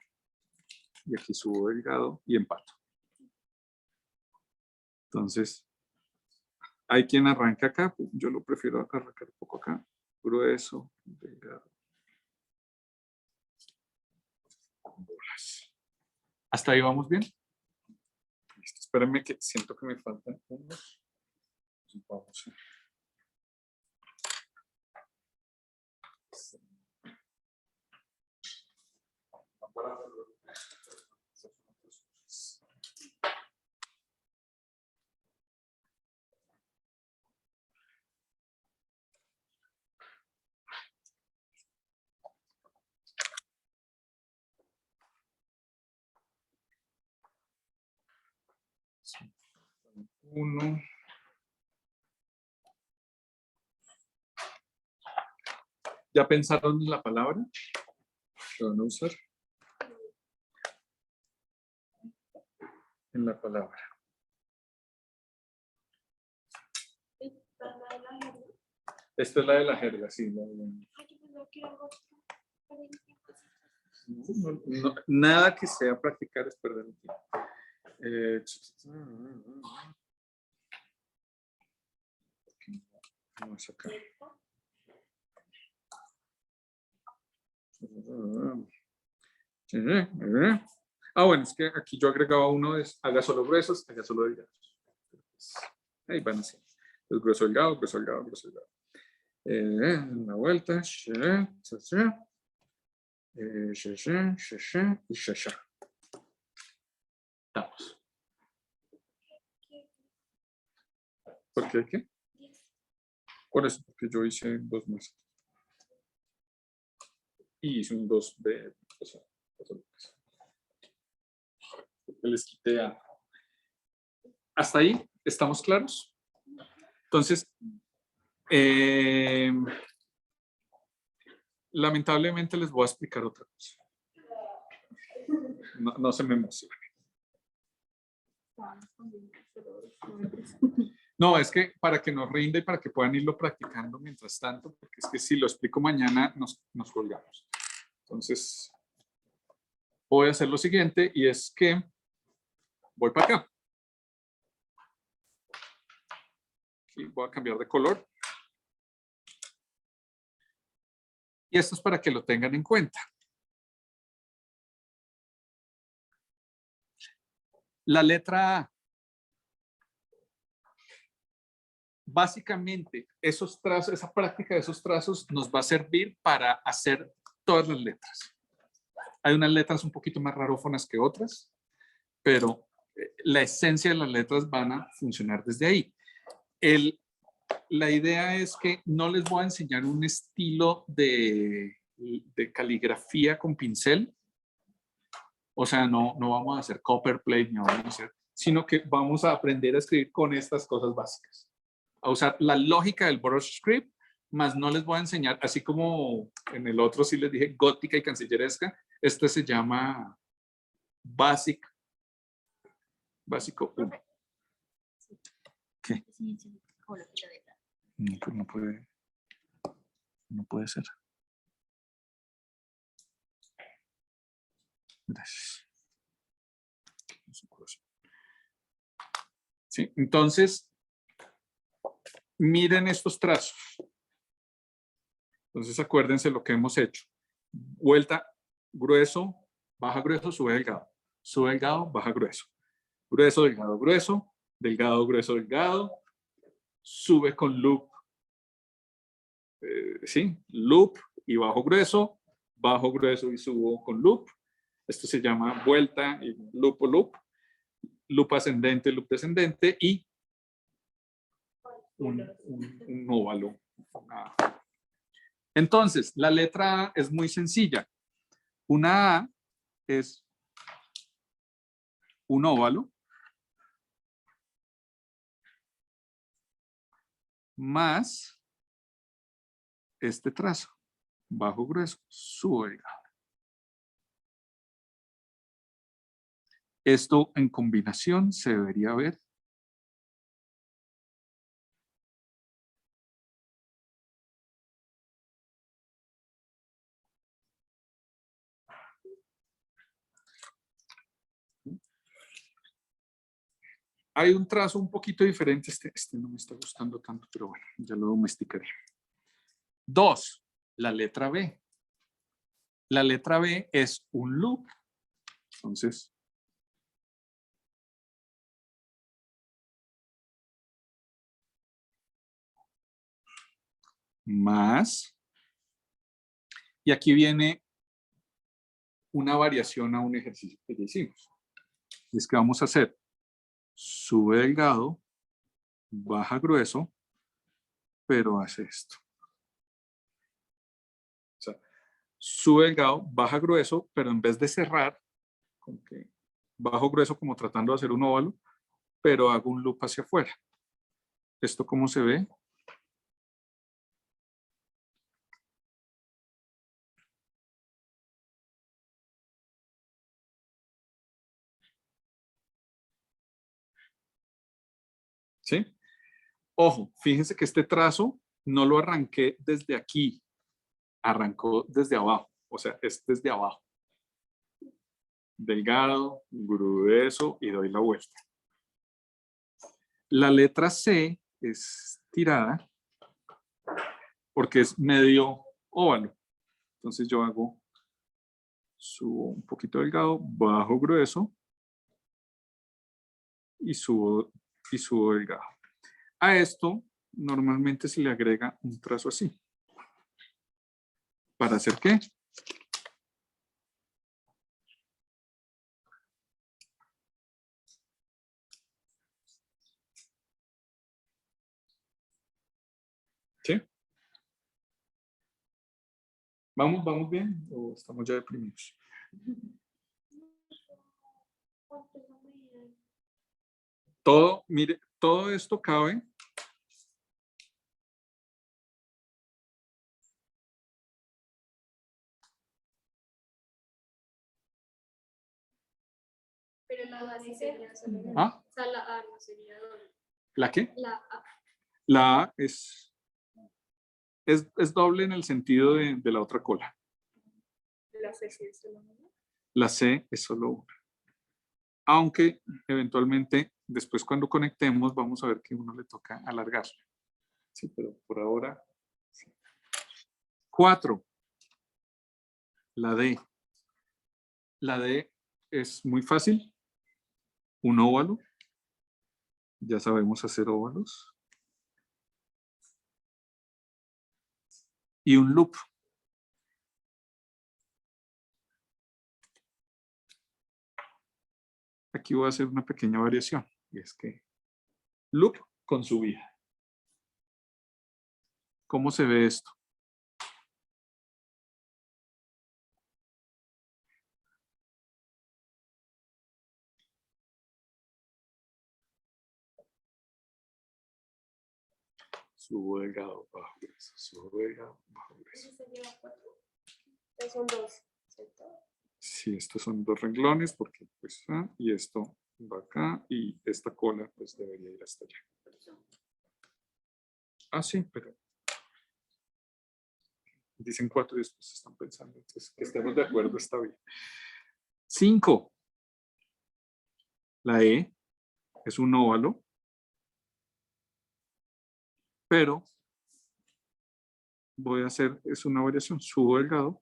y aquí subo delgado y empato. Entonces, hay quien arranca acá, yo lo prefiero arrancar un poco acá, grueso, delgado. Bolas. ¿Hasta ahí vamos bien? Listo, espérenme que siento que me faltan unos. Vamos a... Uno. ¿Ya pensaron en la palabra que van a usar? En la palabra. Esta es la de la jerga, sí. no quiero algo para el tiempo. Nada que sea practicar es perder el tiempo. Vamos a sacar. Bueno, es que aquí yo agregaba uno de haga solo gruesos, haga solo delgados. Ahí van así. El grueso delgado, grueso delgado, grueso delgado. Una vuelta. Y Estamos. ¿Por qué qué? Por eso, porque yo hice 2 más. Y hice un 2B. Les quité a... ¿Hasta ahí? ¿Estamos claros? Entonces, lamentablemente les voy a explicar otra cosa. No se me emocionen. No, es que para que nos rinda y para que puedan irlo practicando mientras tanto, porque es que si lo explico mañana nos colgamos. Entonces, voy a hacer lo siguiente y es que voy para acá. Aquí voy a cambiar de color. Y esto es para que lo tengan en cuenta. La letra A. Básicamente, esos trazos, esa práctica de esos trazos nos va a servir para hacer todas las letras. Hay unas letras un poquito más rarófonas que otras, pero la esencia de las letras van a funcionar desde ahí. La idea es que no les voy a enseñar un estilo de caligrafía con pincel. O sea, no vamos a hacer copperplate, no vamos a hacer, sino que vamos a aprender a escribir con estas cosas básicas. A usar la lógica del brush script, más no les voy a enseñar, así como en el otro sí les dije gótica y cancilleresca, este se llama básico 1. ¿Qué? No puede ser. Gracias. Sí, entonces, miren estos trazos. Entonces, acuérdense lo que hemos hecho. Vuelta, grueso, baja grueso, sube delgado. Sube delgado, baja grueso. Grueso, delgado, grueso. Delgado, grueso, delgado. Sube con loop. Sí, loop y bajo grueso y subo con loop. Esto se llama vuelta y loop o loop. Loop ascendente, loop descendente y un óvalo. Entonces, la letra A es muy sencilla. Una A es un óvalo más este trazo, bajo grueso, subo delgado. Esto en combinación se debería ver. Hay un trazo un poquito diferente. Este no me está gustando tanto, pero bueno, ya lo domesticaré. 2. La letra B. La letra B es un loop. Entonces, más. Y aquí viene una variación a un ejercicio que ya hicimos. Y es que vamos a hacer sube delgado, baja grueso, pero hace esto. O sea, sube delgado, baja grueso, pero en vez de cerrar, como que bajo grueso como tratando de hacer un óvalo, pero hago un loop hacia afuera. ¿Esto cómo se ve? ¿Sí? Ojo, fíjense que este trazo no lo arranqué desde aquí. arrancó desde abajo, o sea, es desde abajo. Delgado, grueso y doy la vuelta. La letra C es tirada porque es medio óvalo. Entonces yo subo un poquito delgado, bajo grueso y subo delgado. A esto normalmente se le agrega un trazo así. ¿Para hacer qué? ¿Sí? ¿Vamos bien o estamos ya deprimidos? Todo, mire, todo esto cabe. Pero la base sería solo una. ¿Ah? O sea, la A no sería doble. ¿La qué? La A. La A es doble en el sentido de la otra cola. La C sí es solo una. La C es solo una. Aunque eventualmente, después cuando conectemos, vamos a ver que uno le toca alargar. Sí, pero por ahora. Sí. 4. La D. La D es muy fácil. Un óvalo. Ya sabemos hacer óvalos. Y un loop. Aquí voy a hacer una pequeña variación. Y es que loop con subida. ¿Cómo se ve esto? Subo delgado, bajo grueso, subo delgado, bajo grueso. ¿Eso sería 4? Entonces son 2, ¿cierto? Sí, estos son 2 renglones porque pues, y esto va acá y esta cola pues debería ir hasta allá. Ah, sí, pero dicen 4 y después están pensando. Entonces, que estemos de acuerdo está bien. 5. La E es un óvalo, pero voy a hacer, es una variación, subo delgado,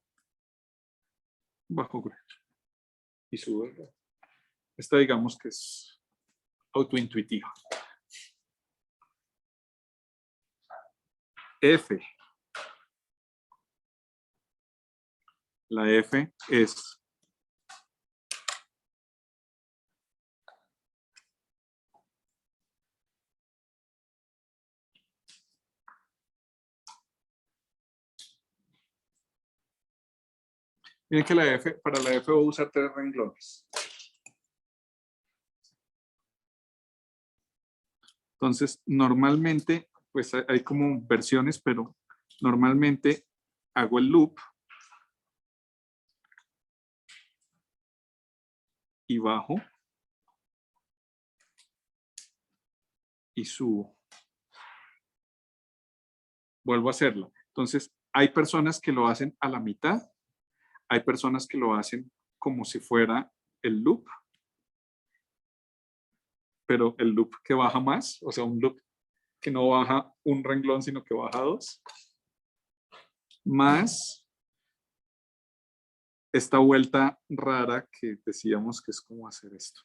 bajo grueso y subo delgado. Esta digamos que es autointuitiva. F. La F es miren que la F, para la F voy a usar 3 renglones. Entonces, normalmente, pues hay como versiones, pero normalmente hago el loop y bajo y subo. Vuelvo a hacerlo. Entonces, hay personas que lo hacen a la mitad, hay personas que lo hacen como si fuera el loop, pero el loop que baja más, o sea, un loop que no baja un renglón, sino que baja 2, más esta vuelta rara que decíamos que es como hacer esto.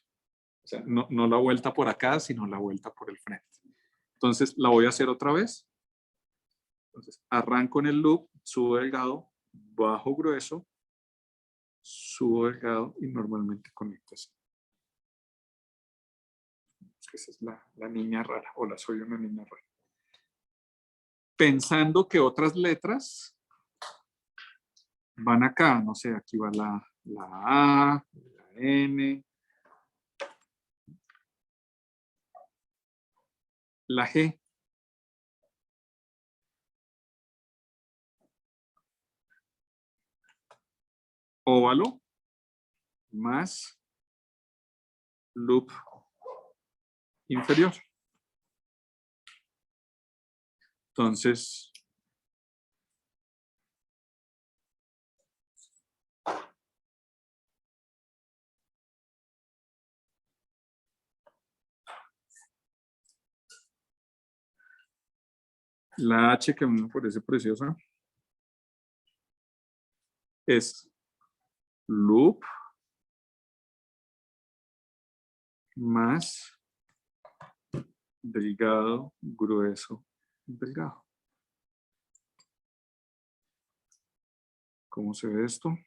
O sea, no la vuelta por acá, sino la vuelta por el frente. Entonces, la voy a hacer otra vez. Entonces, arranco en el loop, subo delgado, bajo grueso, subo delgado y normalmente conecto así. Esa es la niña rara, o la soy una niña rara. Pensando que otras letras van acá, no sé, aquí va la A, la N, la G. Óvalo más loop inferior. Entonces, La H, que me parece preciosa, es loop más delgado, grueso, delgado. ¿Cómo se ve esto?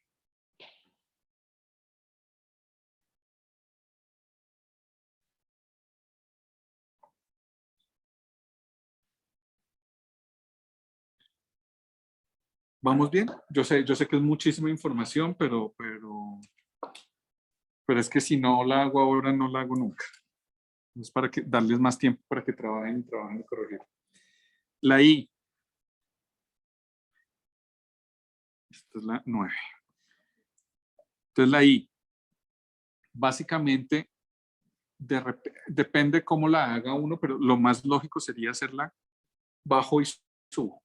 ¿Vamos bien? Yo sé que es muchísima información, pero es que si no la hago ahora, no la hago nunca. Es para darles más tiempo para que trabajen y corregir. La I. Esta es la 9. Entonces la I, básicamente, depende cómo la haga uno, pero lo más lógico sería hacerla bajo y subo.